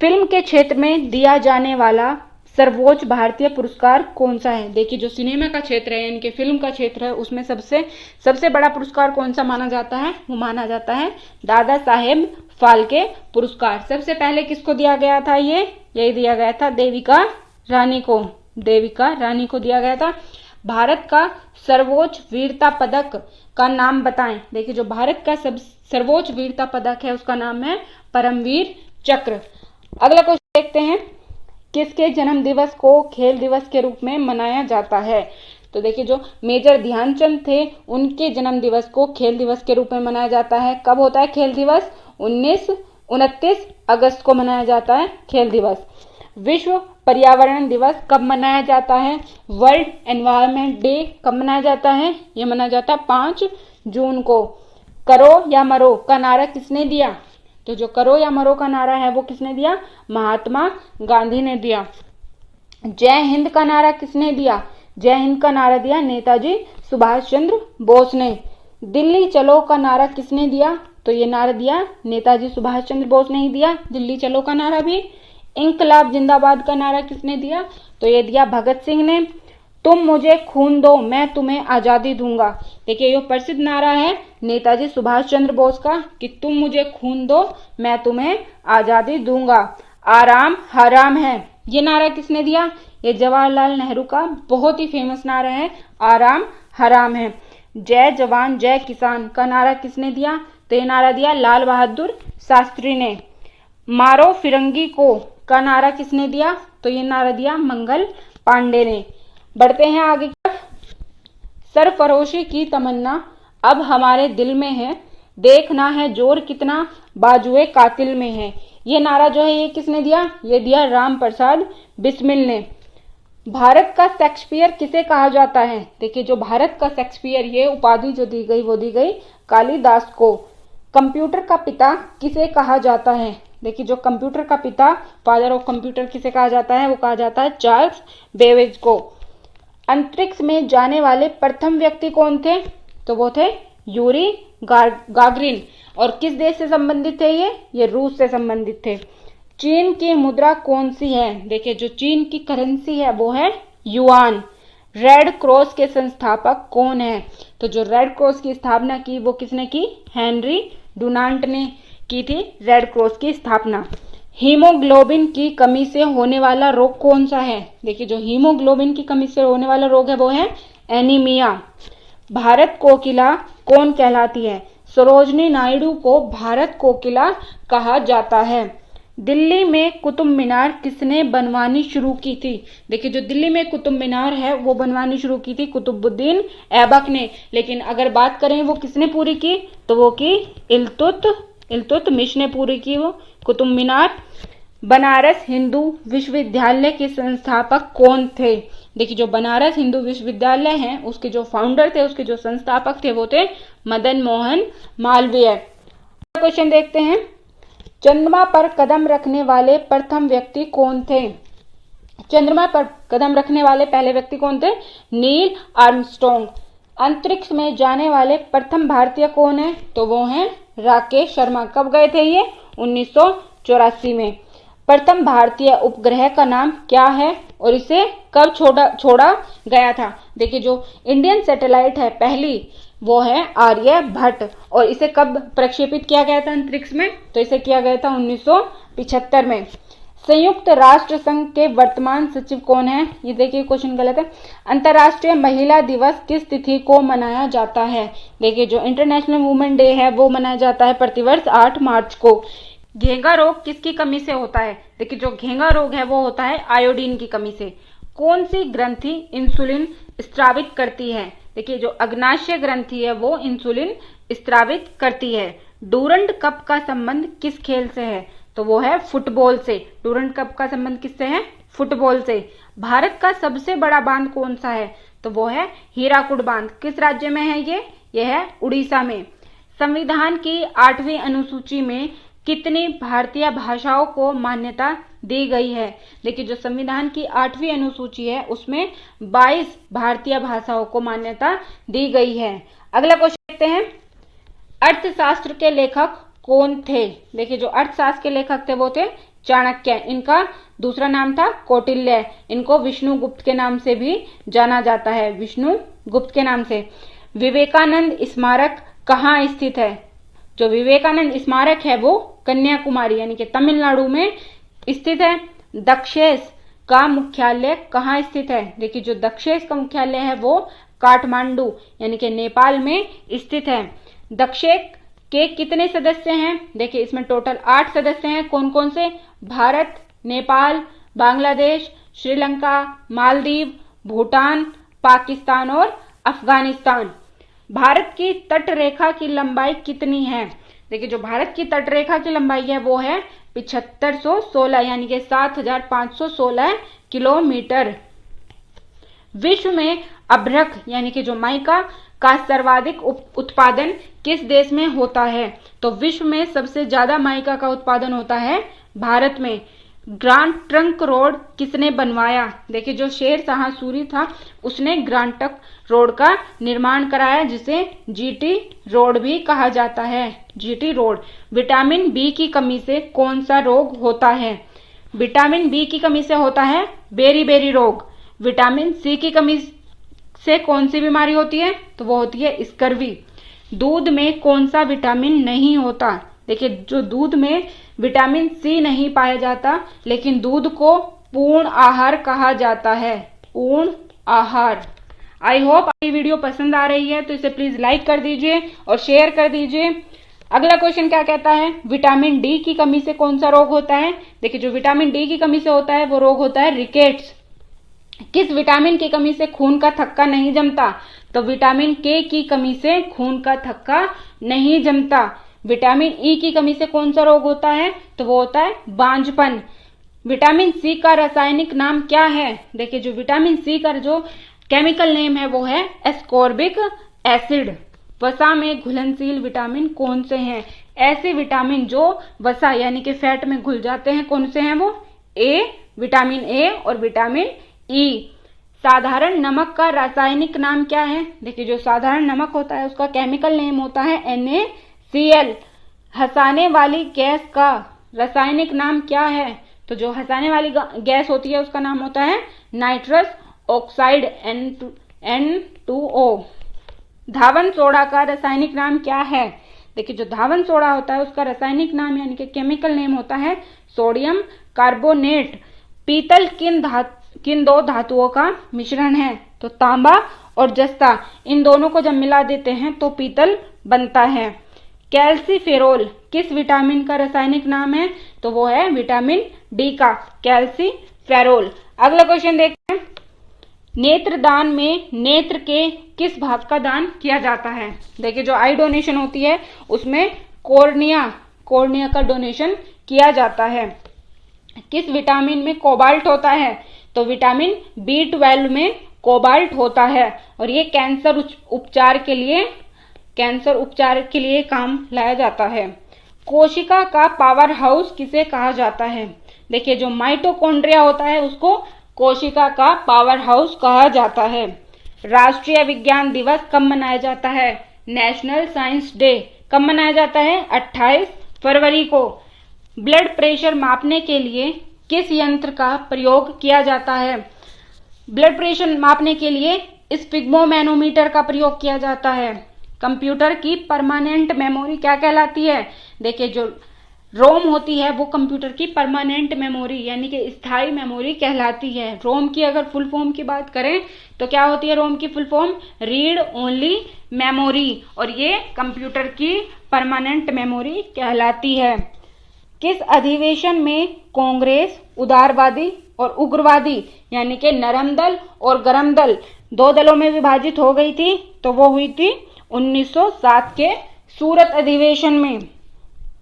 फिल्म के क्षेत्र में दिया जाने वाला सर्वोच्च भारतीय पुरस्कार कौन सा है? देखिए जो सिनेमा का क्षेत्र है यानी कि फिल्म का क्षेत्र है उसमें सबसे बड़ा पुरस्कार कौन सा माना जाता है? वो माना जाता है दादा साहेब फाल्के पुरस्कार। सबसे पहले किसको दिया गया था? यही दिया गया था देविका रानी को। देविका रानी को दिया गया था। भारत का सर्वोच्च वीरता पदक का नाम बताएं। देखिए जो भारत का सर्वोच्च वीरता पदक है उसका नाम है परमवीर चक्र। अगला क्वेश्चन देखते हैं, किसके जन्म दिवस को खेल दिवस के रूप में मनाया जाता है? तो देखिए जो मेजर ध्यानचंद थे उनके जन्म दिवस को खेल दिवस के रूप में मनाया जाता है। कब होता है खेल दिवस? 29 अगस्त को मनाया जाता है खेल दिवस। विश्व पर्यावरण दिवस कब मनाया जाता है? वर्ल्ड एनवायरनमेंट डे कब मनाया जाता है? यह मनाया जाता है 5 जून को। करो या मरो का नारा किसने दिया? तो जो करो या मरो का नारा है वो किसने दिया? महात्मा गांधी ने दिया। जय हिंद का नारा किसने दिया? जय हिंद का नारा दिया नेताजी सुभाष चंद्र बोस ने। दिल्ली चलो का नारा किसने दिया? तो ये नारा दिया नेताजी सुभाष चंद्र बोस ने ही दिया दिल्ली चलो का नारा भी। इंकलाब जिंदाबाद का नारा किसने दिया? तो ये दिया भगत सिंह ने। तुम मुझे खून दो मैं तुम्हें आजादी दूंगा। देखिए ये प्रसिद्ध नारा है नेताजी सुभाष चंद्र बोस का कि तुम मुझे खून दो मैं तुम्हें आजादी दूंगा। आराम हराम है ये नारा किसने दिया? ये जवाहरलाल नेहरू का बहुत ही फेमस नारा है, आराम हराम है। जय जवान जय किसान का नारा किसने दिया? तो ये नारा दिया लाल बहादुर शास्त्री ने। मारो फिरंगी को का नारा किसने दिया? तो ये नारा दिया मंगल पांडे ने। बढ़ते हैं आगे। सरफरोशी की तमन्ना अब हमारे दिल में है देखना है जोर कितना बाजुए कातिल में है। ये नारा जो है ये किसने दिया? ये दिया राम प्रसाद बिस्मिल ने। भारत का शेक्सपियर किसे कहा जाता है? देखिए जो भारत का शेक्सपियर, ये उपाधि जो दी गई वो दी गई कालिदास को। कंप्यूटर का पिता किसे कहा जाता है? देखिए जो कंप्यूटर का पिता, फादर ऑफ कंप्यूटर किसे कहा जाता है? वो कहा जाता है चार्ल्स बेबेज को। अंतरिक्ष में जाने वाले प्रथम व्यक्ति कौन थे? तो वो थे यूरी गागरिन। और किस देश से संबंधित थे ये रूस से संबंधित थे। चीन की मुद्रा कौन सी है? देखिए जो चीन की करेंसी है वो है युआन। रेड क्रॉस के संस्थापक कौन है? तो जो रेड क्रॉस की स्थापना की वो किसने की? हेनरी डुनांट ने की थी रेड क्रॉस की स्थापना। हीमोग्लोबिन की कमी से होने वाला रोग कौन सा है? देखिए जो हीमोग्लोबिन की कमी से होने वाला रोग है वो है एनीमिया। भारत कोकिला कौन कहलाती है? सरोजनी नायडू को भारत कोकिला कहा जाता है। दिल्ली में कुतुब मीनार किसने बनवानी शुरू की थी? देखिए जो दिल्ली में कुतुब मीनार है वो बनवानी शुरू की थी कुतुबुद्दीन ऐबक ने। लेकिन अगर बात करें वो किसने पूरी की, तो वो की इल्तुतमिश ने पूरी की वो कुतुब मीनार। बनारस हिंदू विश्वविद्यालय के संस्थापक कौन थे? देखिए जो बनारस हिंदू विश्वविद्यालय है उसके जो फाउंडर थे, उसके जो संस्थापक थे वो थे मदन मोहन मालवीय। क्वेश्चन देखते हैं। चंद्रमा पर कदम रखने वाले प्रथम व्यक्ति कौन थे? चंद्रमा पर कदम रखने वाले पहले व्यक्ति कौन थे? Neil Armstrong. अंतरिक्ष में जाने वाले प्रथम भारतीय कौन है? तो वो हैं राकेश शर्मा। कब गए थे ये? 1984 में। प्रथम भारतीय उपग्रह का नाम क्या है और इसे कब छोड़ा गया था? देखिए जो इंडियन सैटेलाइट है पहली वो है आर्यभट्ट, और इसे कब प्रक्षेपित किया गया था अंतरिक्ष में? तो इसे किया गया था 1975 में। संयुक्त राष्ट्र संघ के वर्तमान सचिव कौन है? ये देखिए क्वेश्चन गलत है। अंतर्राष्ट्रीय महिला दिवस किस तिथि को मनाया जाता है? देखिए जो इंटरनेशनल वुमेन डे है वो मनाया जाता है प्रतिवर्ष 8 मार्च को। घेंगा रोग किसकी कमी से होता है? देखिए जो घेंगा रोग है वो होता है आयोडीन की कमी से। कौन सी ग्रंथि इंसुलिन स्त्रावित करती है? देखिए जो अग्नाशय ग्रंथि है वो इंसुलिन स्त्रावित करती है। डूरंड कप का संबंध किस खेल से है? तो वो है फुटबॉल से। डूरंड कप का संबंध किससे है? फुटबॉल से। भारत का सबसे बड़ा बांध कौन सा है? तो वो है हीराकुड बांध। किस राज्य में है ये है उड़ीसा में। संविधान की 8वीं अनुसूची में कितनी भारतीय भाषाओं को मान्यता दी गई है? देखिए जो संविधान की 8वीं अनुसूची है उसमें 22 भारतीय भाषाओं को मान्यता दी गई है। अगला क्वेश्चन देखते हैं। अर्थशास्त्र के लेखक कौन थे? देखिए जो अर्थशास्त्र के लेखक थे वो थे चाणक्य। इनका दूसरा नाम था कौटिल्य। इनको विष्णुगुप्त के नाम से भी जाना जाता है, विष्णुगुप्त के नाम से। विवेकानंद स्मारक कहाँ स्थित है? जो विवेकानंद स्मारक है वो कन्याकुमारी यानी कि तमिलनाडु में स्थित है। दक्षेस का मुख्यालय कहाँ स्थित है? देखिए जो दक्षेस का मुख्यालय है वो काठमांडू यानी कि नेपाल में स्थित है। दक्षेस के कितने सदस्य हैं? देखिए इसमें टोटल 8 सदस्य हैं। कौन कौन से? भारत, नेपाल, बांग्लादेश, श्रीलंका, मालदीव, भूटान, पाकिस्तान और अफगानिस्तान। भारत की तट रेखा की लंबाई कितनी है? देखिए जो भारत की तट रेखा की लंबाई है वो है 7516 यानी कि 7516 किलोमीटर। विश्व में अभ्रक यानी कि जो माइका का सर्वाधिक उत्पादन किस देश में होता है? तो विश्व में सबसे ज्यादा माइका का उत्पादन होता है भारत में। ग्रांड ट्रंक रोड किसने बनवाया? देखिए जो शेर शाह सूरी था उसने ग्रांड ट्रंक रोड का निर्माण कराया जिसे जीटी रोड भी कहा जाता है, जीटी रोड। विटामिन बी की कमी से कौन सा रोग होता है? विटामिन बी की कमी से होता है बेरी रोग। विटामिन सी की कमी से कौन सी बीमारी होती है? तो वो होती है स्कर्वी। दूध में कौन सा विटामिन नहीं होता? देखिए जो दूध में विटामिन सी नहीं पाया जाता लेकिन दूध को पूर्ण आहार कहा जाता है, पूर्ण आहार। आई होप आपकी वीडियो पसंद आ रही है तो इसे प्लीज लाइक कर दीजिए और शेयर कर दीजिए। अगला क्वेश्चन क्या कहता है? विटामिन डी की कमी से कौन सा रोग होता है? देखिए जो विटामिन डी की कमी से होता है वो रोग होता है रिकेट्स। किस विटामिन की कमी से खून का थक्का नहीं जमता? तो विटामिन के की कमी से खून का थक्का नहीं जमता। विटामिन ई की कमी से कौन सा रोग होता है? तो वो होता है बांझपन। विटामिन सी का रासायनिक नाम क्या है? देखिए जो विटामिन सी का जो केमिकल नेम है वो है एस्कॉर्बिक एसिड। वसा में घुलनशील विटामिन कौन से हैं? ऐसे विटामिन जो वसा यानी कि फैट में घुल जाते हैं, कौन से हैं वो? विटामिन ए और विटामिन ई। साधारण नमक का रासायनिक नाम क्या है? देखिए जो साधारण नमक होता है उसका केमिकल नेम होता है NaCl। हंसाने वाली गैस का रासायनिक नाम क्या है? तो जो हंसाने वाली गैस होती है उसका नाम होता है नाइट्रस ऑक्साइड N2O। धावन सोडा का रासायनिक नाम क्या है? देखिए जो धावन सोडा होता है उसका रासायनिक नाम यानी कि केमिकल नेम होता है सोडियम कार्बोनेट। पीतल किन दो धातुओं का मिश्रण है? तो तांबा और जस्ता, इन दोनों को जब मिला देते हैं तो पीतल बनता है। कैल्सीफेरोल किस विटामिन का रासायनिक नाम है? तो वो है विटामिन डी का कैल्सीफेरोल। अगला क्वेश्चन देखते हैं। नेत्रदान में नेत्र के किस भाग का दान किया जाता है? देखिए जो आई डोनेशन होती है उसमें कॉर्निया का डोनेशन किया जाता है। किस विटामिन में कोबाल्ट होता है? तो विटामिन B12 में कोबाल्ट होता है और ये कैंसर उपचार के लिए काम लाया जाता है। कोशिका का पावर हाउस किसे कहा जाता है? देखिए जो माइटोकॉन्ड्रिया होता है उसको कोशिका का पावर हाउस कहा जाता है। राष्ट्रीय विज्ञान दिवस कब मनाया जाता है? नेशनल साइंस डे कब मनाया जाता है? 28 फरवरी को। ब्लड प्रेशर मापने के लिए किस यंत्र का प्रयोग किया जाता है? ब्लड प्रेशर मापने के लिए स्पिग्मोमैनोमीटर का प्रयोग किया जाता है। कंप्यूटर की परमानेंट मेमोरी क्या कहलाती है? देखिए जो रोम होती है वो कंप्यूटर की परमानेंट मेमोरी यानी कि स्थायी मेमोरी कहलाती है। रोम की अगर फुल फॉर्म की बात करें तो क्या होती है रोम की full form? Read only memory, और ये कंप्यूटर की परमानेंट मेमोरी कहलाती है। किस अधिवेशन में कांग्रेस उदारवादी और उग्रवादी यानी कि नरम दल और गरम दल दो दलों में विभाजित हो गई थी? तो वो हुई थी 1907 के सूरत अधिवेशन में।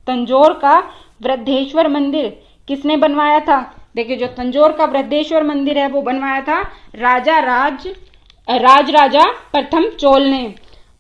तंजौर का वृद्धेश्वर मंदिर किसने बनवाया था? देखिए जो तंजौर का वृद्धेश्वर मंदिर है वो बनवाया था राजा प्रथम चोल ने।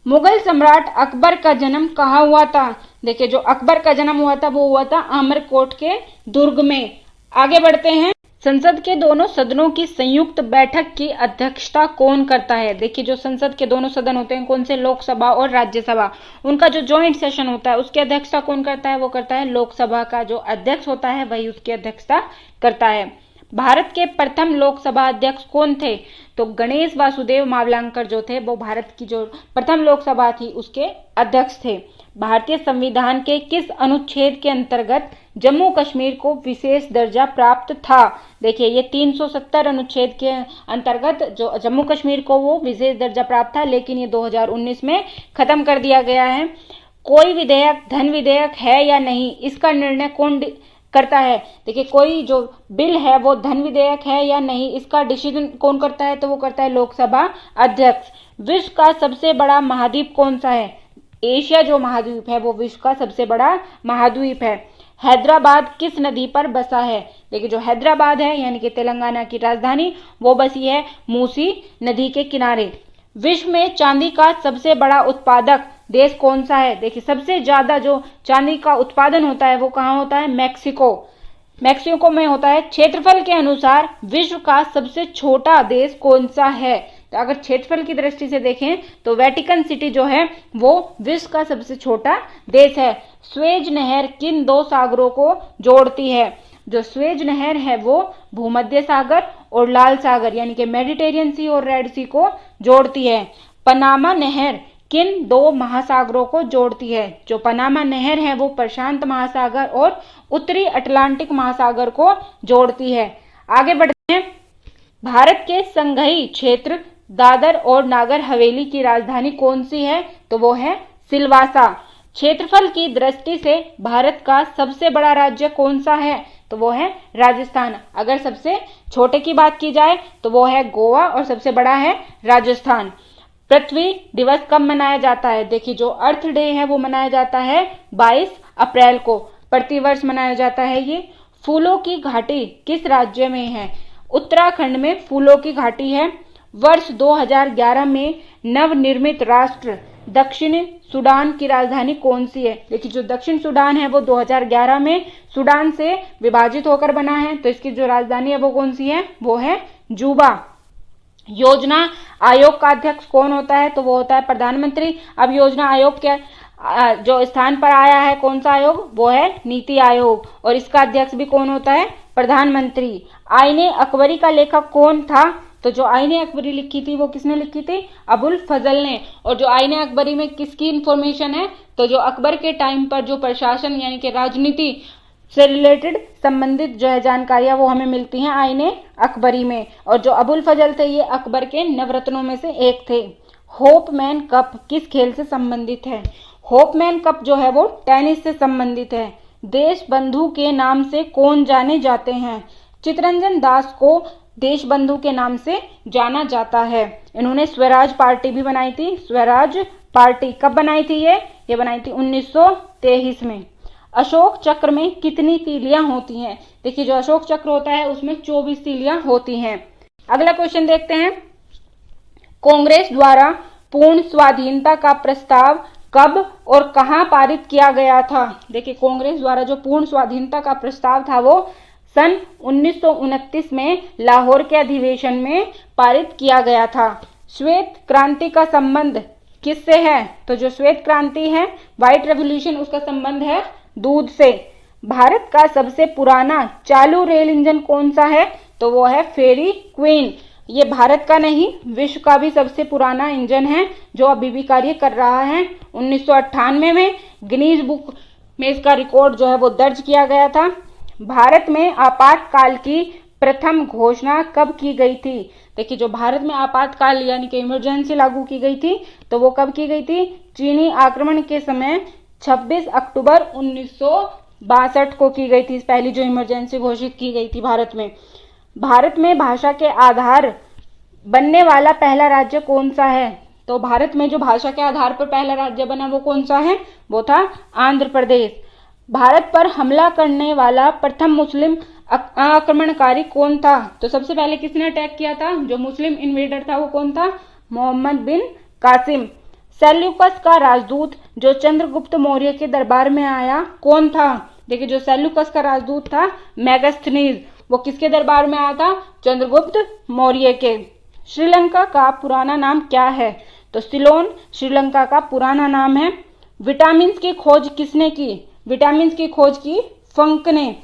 मुगल सम्राट अकबर का जन्म कहाँ हुआ था? देखिए जो अकबर का जन्म हुआ था वो हुआ था आमरकोट के दुर्ग में। आगे बढ़ते हैं। संसद के दोनों सदनों की संयुक्त बैठक की अध्यक्षता कौन करता है? देखिए जो संसद के दोनों सदन होते हैं कौन से? लोकसभा और राज्यसभा, उनका जो जॉइंट सेशन होता है उसकी अध्यक्षता कौन करता है? वो करता है लोकसभा का जो अध्यक्ष होता है वही उसकी अध्यक्षता करता है। भारत के प्रथम लोकसभा अध्यक्ष कौन थे? तो गणेश वासुदेव मावलंकर जो थे वो भारत की जो प्रथम लोकसभा थी उसके अध्यक्ष थे। भारतीय संविधान के किस अनुच्छेद के अंतर्गत जम्मू कश्मीर को विशेष दर्जा प्राप्त था? देखिए ये 370 अनुच्छेद के अंतर्गत जो जम्मू कश्मीर को वो विशेष दर्जा प्राप्त था, लेकिन ये 2019 में खत्म कर दिया गया है। कोई विधेयक धन विधेयक है या नहीं, इसका निर्णय कौन करता है? देखिए कोई जो बिल है वो धन विधेयक है या नहीं, इसका डिसीजन कौन करता है? तो वो करता है लोकसभा अध्यक्ष। विश्व का सबसे बड़ा महाद्वीप कौन सा है? एशिया जो महाद्वीप है वो विश्व का सबसे बड़ा महाद्वीप है। हैदराबाद किस नदी पर बसा है? देखिए जो हैदराबाद है यानी कि तेलंगाना की राजधानी वो बसी है मूसी नदी के किनारे। विश्व में चांदी का सबसे बड़ा उत्पादक देश कौन सा है? देखिए सबसे ज्यादा जो चांदी का उत्पादन होता है वो कहाँ होता है? मैक्सिको में होता है। क्षेत्रफल के अनुसार विश्व का सबसे छोटा देश कौन सा है? तो अगर क्षेत्रफल की दृष्टि से देखें तो वेटिकन सिटी जो है वो विश्व का सबसे छोटा देश है। स्वेज नहर किन दो सागरों को जोड़ती है? जो स्वेज नहर है वो भूमध्य सागर और लाल सागर यानी कि मेडिटेरियन सी और रेड सी को जोड़ती है। पनामा नहर किन दो महासागरों को जोड़ती है? जो पनामा नहर है वो प्रशांत महासागर और उत्तरी अटलांटिक महासागर को जोड़ती है। आगे बढ़ते हैं। भारत के संघीय क्षेत्र दादर और नागर हवेली की राजधानी कौन सी है? तो वो है सिलवासा। क्षेत्रफल की दृष्टि से भारत का सबसे बड़ा राज्य कौन सा है? तो वो है राजस्थान। अगर सबसे छोटे की बात की जाए तो वो है गोवा और सबसे बड़ा है राजस्थान। पृथ्वी दिवस कब मनाया जाता है? देखिए जो अर्थ डे है वो मनाया जाता है 22 अप्रैल को, प्रतिवर्ष मनाया जाता है ये। फूलों की घाटी किस राज्य में है? उत्तराखंड में फूलों की घाटी है। वर्ष 2011 में नवनिर्मित राष्ट्र दक्षिण सूडान की राजधानी कौन सी है? देखिए जो दक्षिण सूडान है वो 2011 में सूडान से विभाजित होकर बना है, तो इसकी जो राजधानी है वो कौन सी है? वो है जूबा। योजना आयोग का अध्यक्ष कौन होता है? तो वो होता है प्रधानमंत्री। अब योजना आयोग के जो स्थान पर आया है कौन सा आयोग? वो है नीति आयोग, और इसका अध्यक्ष भी कौन होता है? प्रधानमंत्री। आईने अकबरी का लेखक कौन था? तो जो आईने अकबरी लिखी थी वो किसने लिखी थी? अबुल फजल ने। और जो आईने अकबरी में किसकी इंफॉर्मेशन है? तो जो अकबर के टाइम पर जो प्रशासन यानी कि राजनीति से रिलेटेड संबंधित जो है जानकारियां वो हमें मिलती हैं आईने अकबरी में। और जो अबुल फजल थे ये अकबर के नवरत्नों में से एक थे। होपमैन कप किस खेल से संबंधित है? होपमैन कप जो है वो टेनिस से संबंधित है। देश बंधु के नाम से कौन जाने जाते हैं? चित्तरंजन दास को देश बंधु के नाम से जाना जाता है। इन्होंने स्वराज पार्टी भी बनाई थी। स्वराज पार्टी कब बनाई थी? ये बनाई थी 1923 में। अशोक चक्र में कितनी तीलियां होती हैं? देखिए जो अशोक चक्र होता है उसमें 24 तीलियां होती हैं। अगला क्वेश्चन देखते हैं। कांग्रेस द्वारा पूर्ण स्वाधीनता का प्रस्ताव कब और कहां पारित किया गया था? देखिए कांग्रेस द्वारा जो पूर्ण स्वाधीनता का प्रस्ताव था वो सन 1929 में लाहौर के अधिवेशन में पारित किया गया था। श्वेत क्रांति का संबंध किससे है? तो जो श्वेत क्रांति है, व्हाइट रेवोल्यूशन, उसका संबंध है दूध से। भारत का सबसे पुराना चालू रेल इंजन कौन सा है? तो वो है फेरी क्वीन। ये भारत का नहीं विश्व का भी सबसे पुराना इंजन है जो अभी भी कार्य कर रहा है। 1998 में गिनीज बुक में इसका रिकॉर्ड जो है वो दर्ज किया गया था। भारत में आपातकाल की प्रथम घोषणा कब की गई थी? देखिए जो भारत में आपातकाल यानी कि इमरजेंसी लागू की गई थी तो वो कब की गई थी? चीनी आक्रमण के समय 26 अक्टूबर 1962 को की गई थी पहली जो इमरजेंसी घोषित की गई थी भारत में। भारत में भाषा के आधार बनने वाला पहला राज्य कौन सा है? तो भारत में जो भाषा के आधार पर पहला राज्य बना वो कौन सा है? वो था आंध्र प्रदेश। भारत पर हमला करने वाला प्रथम मुस्लिम आक्रमणकारी कौन था? तो सबसे पहले किसने अटैक किया था? जो मुस्लिम इन्वेडर था वो कौन था? मोहम्मद बिन कासिम। सेल्यूकस का राजदूत जो चंद्रगुप्त मौर्य के दरबार में आया कौन था? देखिए जो सेल्यूकस का राजदूत था मेगास्थनीज, वो किसके दरबार में आया था? चंद्रगुप्त मौर्य के। श्रीलंका का पुराना नाम क्या है? तो सिलोन श्रीलंका का पुराना नाम है। विटामिन की खोज किसने की? विटामिन की खोज की फंक ने।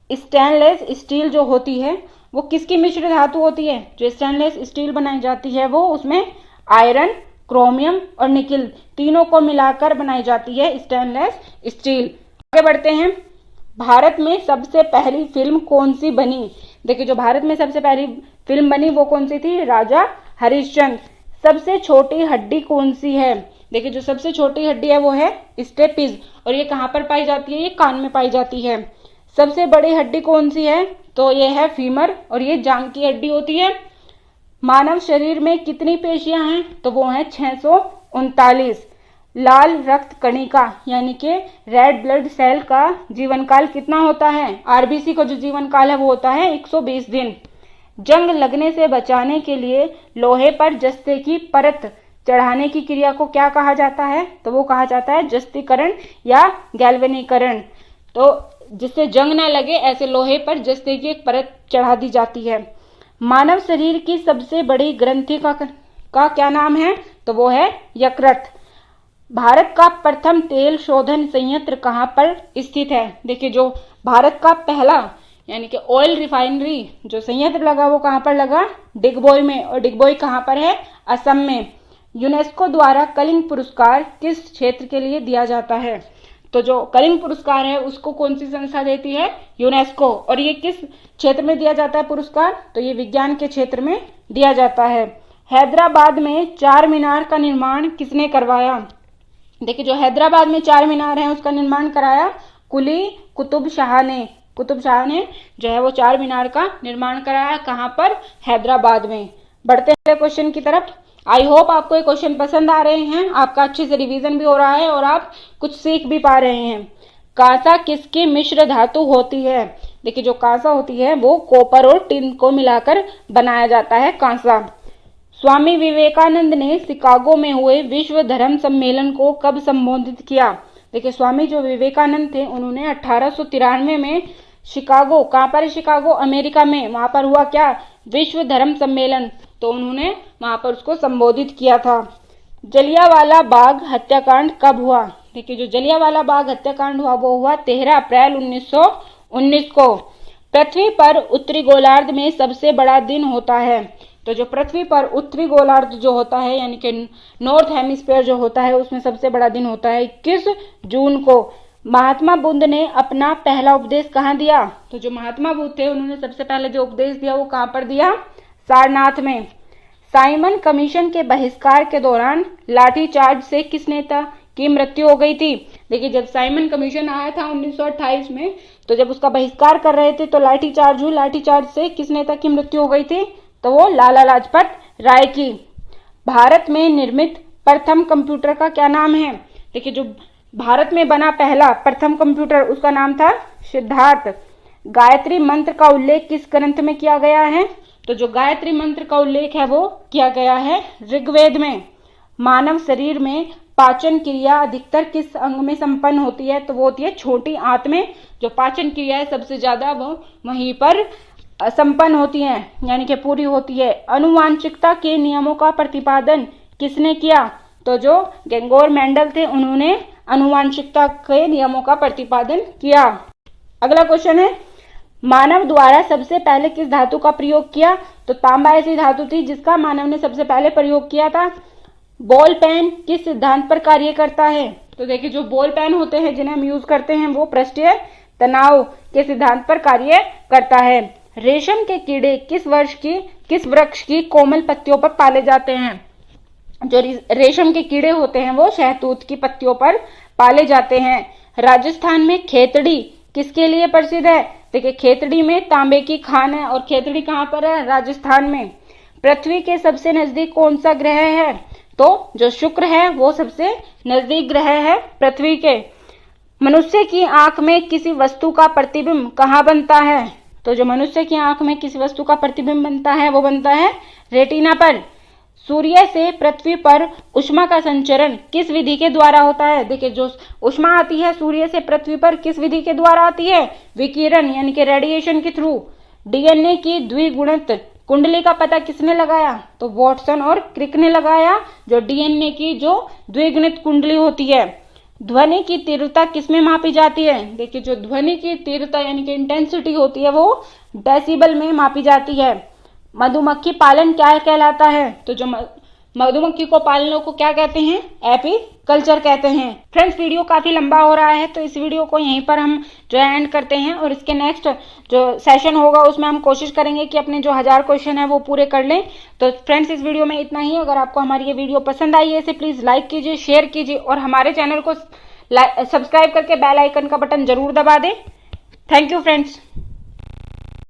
स्टेनलेस स्टील जो होती है वो किसकी मिश्र धातु होती है? जो स्टेनलेस स्टील बनाई जाती है वो उसमें आयरन, क्रोमियम और निकिल तीनों को मिलाकर बनाई जाती है स्टेनलेस स्टील। आगे बढ़ते हैं। भारत में सबसे पहली फिल्म कौन सी बनी? देखिए जो भारत में सबसे पहली फिल्म बनी वो कौन सी थी? राजा हरिश्चंद्र। सबसे छोटी हड्डी कौन सी है? देखिए जो सबसे छोटी हड्डी है वो है स्टेपिस, और ये कहाँ पर पाई जाती है? ये कान में पाई जाती है। सबसे बड़ी हड्डी कौन सी है? तो ये है फीमर, और ये जांघ की हड्डी होती है। मानव शरीर में कितनी पेशियां हैं? तो वो हैं 639। लाल रक्त कणिका यानी कि रेड ब्लड सेल का जीवन काल कितना होता है? आरबीसी का जो जीवन काल है वो होता है 120 दिन। जंग लगने से बचाने के लिए लोहे पर जस्ते की परत चढ़ाने की क्रिया को क्या कहा जाता है? तो वो कहा जाता है जस्तीकरण या गैल्वेनीकरण। तो जिससे जंग ना लगे ऐसे लोहे पर जस्ते की एक परत चढ़ा दी जाती है। मानव शरीर की सबसे बड़ी ग्रंथि का क्या नाम है? तो वो है यकृत। भारत का प्रथम तेल शोधन संयंत्र कहाँ पर स्थित है? देखिए जो भारत का पहला यानी कि ऑयल रिफाइनरी जो संयंत्र लगा वो कहाँ पर लगा? डिगबोई में, और डिगबोई कहाँ पर है? असम में। यूनेस्को द्वारा कलिंग पुरस्कार किस क्षेत्र के लिए दिया जाता है? तो जो कलिंग पुरस्कार है उसको कौन सी संस्था देती है? यूनेस्को। और ये किस क्षेत्र में दिया जाता है पुरस्कार? तो ये विज्ञान के क्षेत्र में दिया जाता है। हैदराबाद में चार मीनार का निर्माण किसने करवाया? देखिए जो हैदराबाद में चार मीनार है उसका निर्माण कराया कुली कुतुब शाह ने। कुतुब शाह ने जो है वो चार मीनार का निर्माण कराया। कहाँ पर? हैदराबाद में। बढ़ते हैं क्वेश्चन की तरफ। आई होप आपको ये क्वेश्चन पसंद आ रहे हैं, आपका अच्छे से रिवीजन भी हो रहा है और आप कुछ सीख भी पा रहे हैं। कांसा किसकी मिश्र धातु होती है? देखिए जो कांसा होती है वो कॉपर और टिन को मिलाकर बनाया जाता है कांसा। स्वामी विवेकानंद ने शिकागो में हुए विश्व धर्म सम्मेलन को कब संबोधित किया? देखिए स्वामी जो विवेकानंद थे उन्होंने 1893 में शिकागो, कहाँ पर? शिकागो अमेरिका में, वहां पर हुआ क्या? विश्व धर्म सम्मेलन, तो उन्होंने वहां पर उसको संबोधित किया था। जलियांवाला बाग हत्याकांड कब हुआ? देखिए जो जलियांवाला बाग हत्याकांड हुआ वो हुआ 13 अप्रैल 1919 को। पृथ्वी पर उत्तरी गोलार्ध में सबसे बड़ा दिन होता है, तो जो पृथ्वी पर उत्तरी गोलार्ध जो होता है यानी कि नॉर्थ हेमिस्फीयर जो होता है उसमें सबसे बड़ा दिन होता है 21 जून को। महात्मा बुद्ध ने अपना पहला उपदेश कहाँ दिया? तो जो महात्मा बुद्ध थे उन्होंने सबसे पहले जो उपदेश दिया वो कहाँ पर दिया? सारनाथ में। साइमन कमीशन के बहिष्कार के दौरान लाठीचार्ज से किस नेता की मृत्यु हो गई थी? देखिए जब साइमन कमीशन आया था 1928 में, तो जब उसका बहिष्कार कर रहे थे तो लाठीचार्ज हुई। लाठीचार्ज से किस नेता की मृत्यु हो गई थी? तो वो लाला लाजपत राय की। भारत में निर्मित प्रथम कंप्यूटर का क्या नाम है? देखिए जो भारत में बना पहला प्रथम कंप्यूटर उसका नाम था सिद्धार्थ। गायत्री मंत्र का उल्लेख किस ग्रंथ में किया गया है? तो जो गायत्री मंत्र का उल्लेख है वो किया गया है ऋग्वेद में। मानव शरीर में पाचन क्रिया अधिकतर किस अंग में संपन्न होती है? तो वो होती है छोटी आंत में। जो पाचन क्रिया है सबसे ज्यादा वो वहीं पर संपन्न होती है यानी कि पूरी होती है। अनुवांशिकता के नियमों का प्रतिपादन किसने किया? तो जो गेंगोर मेंडल थे उन्होंने अनुवांशिकता के नियमों का प्रतिपादन किया। अगला क्वेश्चन है, मानव द्वारा सबसे पहले किस धातु का प्रयोग किया? तो तांबा ऐसी धातु थी जिसका मानव ने सबसे पहले प्रयोग किया था। बॉल पेन किस सिद्धांत पर कार्य करता है? तो देखिए जो बॉल पेन होते हैं जिन्हें हम यूज करते हैं वो पृष्ठीय तनाव के सिद्धांत पर कार्य करता है। रेशम के कीड़े किस वृक्ष की कोमल पत्तियों पर पाले जाते हैं? जो रेशम के कीड़े होते हैं वो शहतूत की पत्तियों पर पाले जाते हैं। राजस्थान में खेतड़ी किसके लिए प्रसिद्ध है? देखिए खेतड़ी में तांबे की खान है और खेतड़ी कहाँ पर है? राजस्थान में। पृथ्वी के सबसे नजदीक कौन सा ग्रह है? तो जो शुक्र है वो सबसे नजदीक ग्रह है पृथ्वी के। मनुष्य की आंख में किसी वस्तु का प्रतिबिंब कहाँ बनता है? तो जो मनुष्य की आंख में किसी वस्तु का प्रतिबिंब बनता है वो बनता है रेटिना पर। सूर्य से पृथ्वी पर ऊष्मा का संचरण किस विधि के द्वारा होता है? देखिए जो ऊष्मा आती है सूर्य से पृथ्वी पर किस विधि के द्वारा आती है? विकिरण यानी कि रेडिएशन के थ्रू। डीएनए की द्विगुणित कुंडली का पता किसने लगाया? तो वॉटसन और क्रिक ने लगाया। जो डीएनए की जो द्विगुणित कुंडली होती है। ध्वनि की तीव्रता किसमें मापी जाती है? देखिए जो ध्वनि की तीव्रता यानी कि इंटेंसिटी होती है वो डेसिबल में मापी जाती है। मधुमक्खी पालन क्या कहलाता है? तो जो मधुमक्खी को पालने को क्या कहते हैं? एपीकल्चर कहते हैं। फ्रेंड्स वीडियो काफी लंबा हो रहा है तो इस वीडियो को यहीं पर हम जो है एंड करते हैं और इसके नेक्स्ट जो सेशन होगा उसमें हम कोशिश करेंगे कि अपने जो 1000 क्वेश्चन है वो पूरे कर लें। तो फ्रेंड्स इस वीडियो में इतना ही। अगर आपको हमारी ये वीडियो पसंद आई है इसे प्लीज लाइक कीजिए, शेयर कीजिए और हमारे चैनल को सब्सक्राइब करके बेल आइकन का बटन जरूर दबा दें। Thank you friends.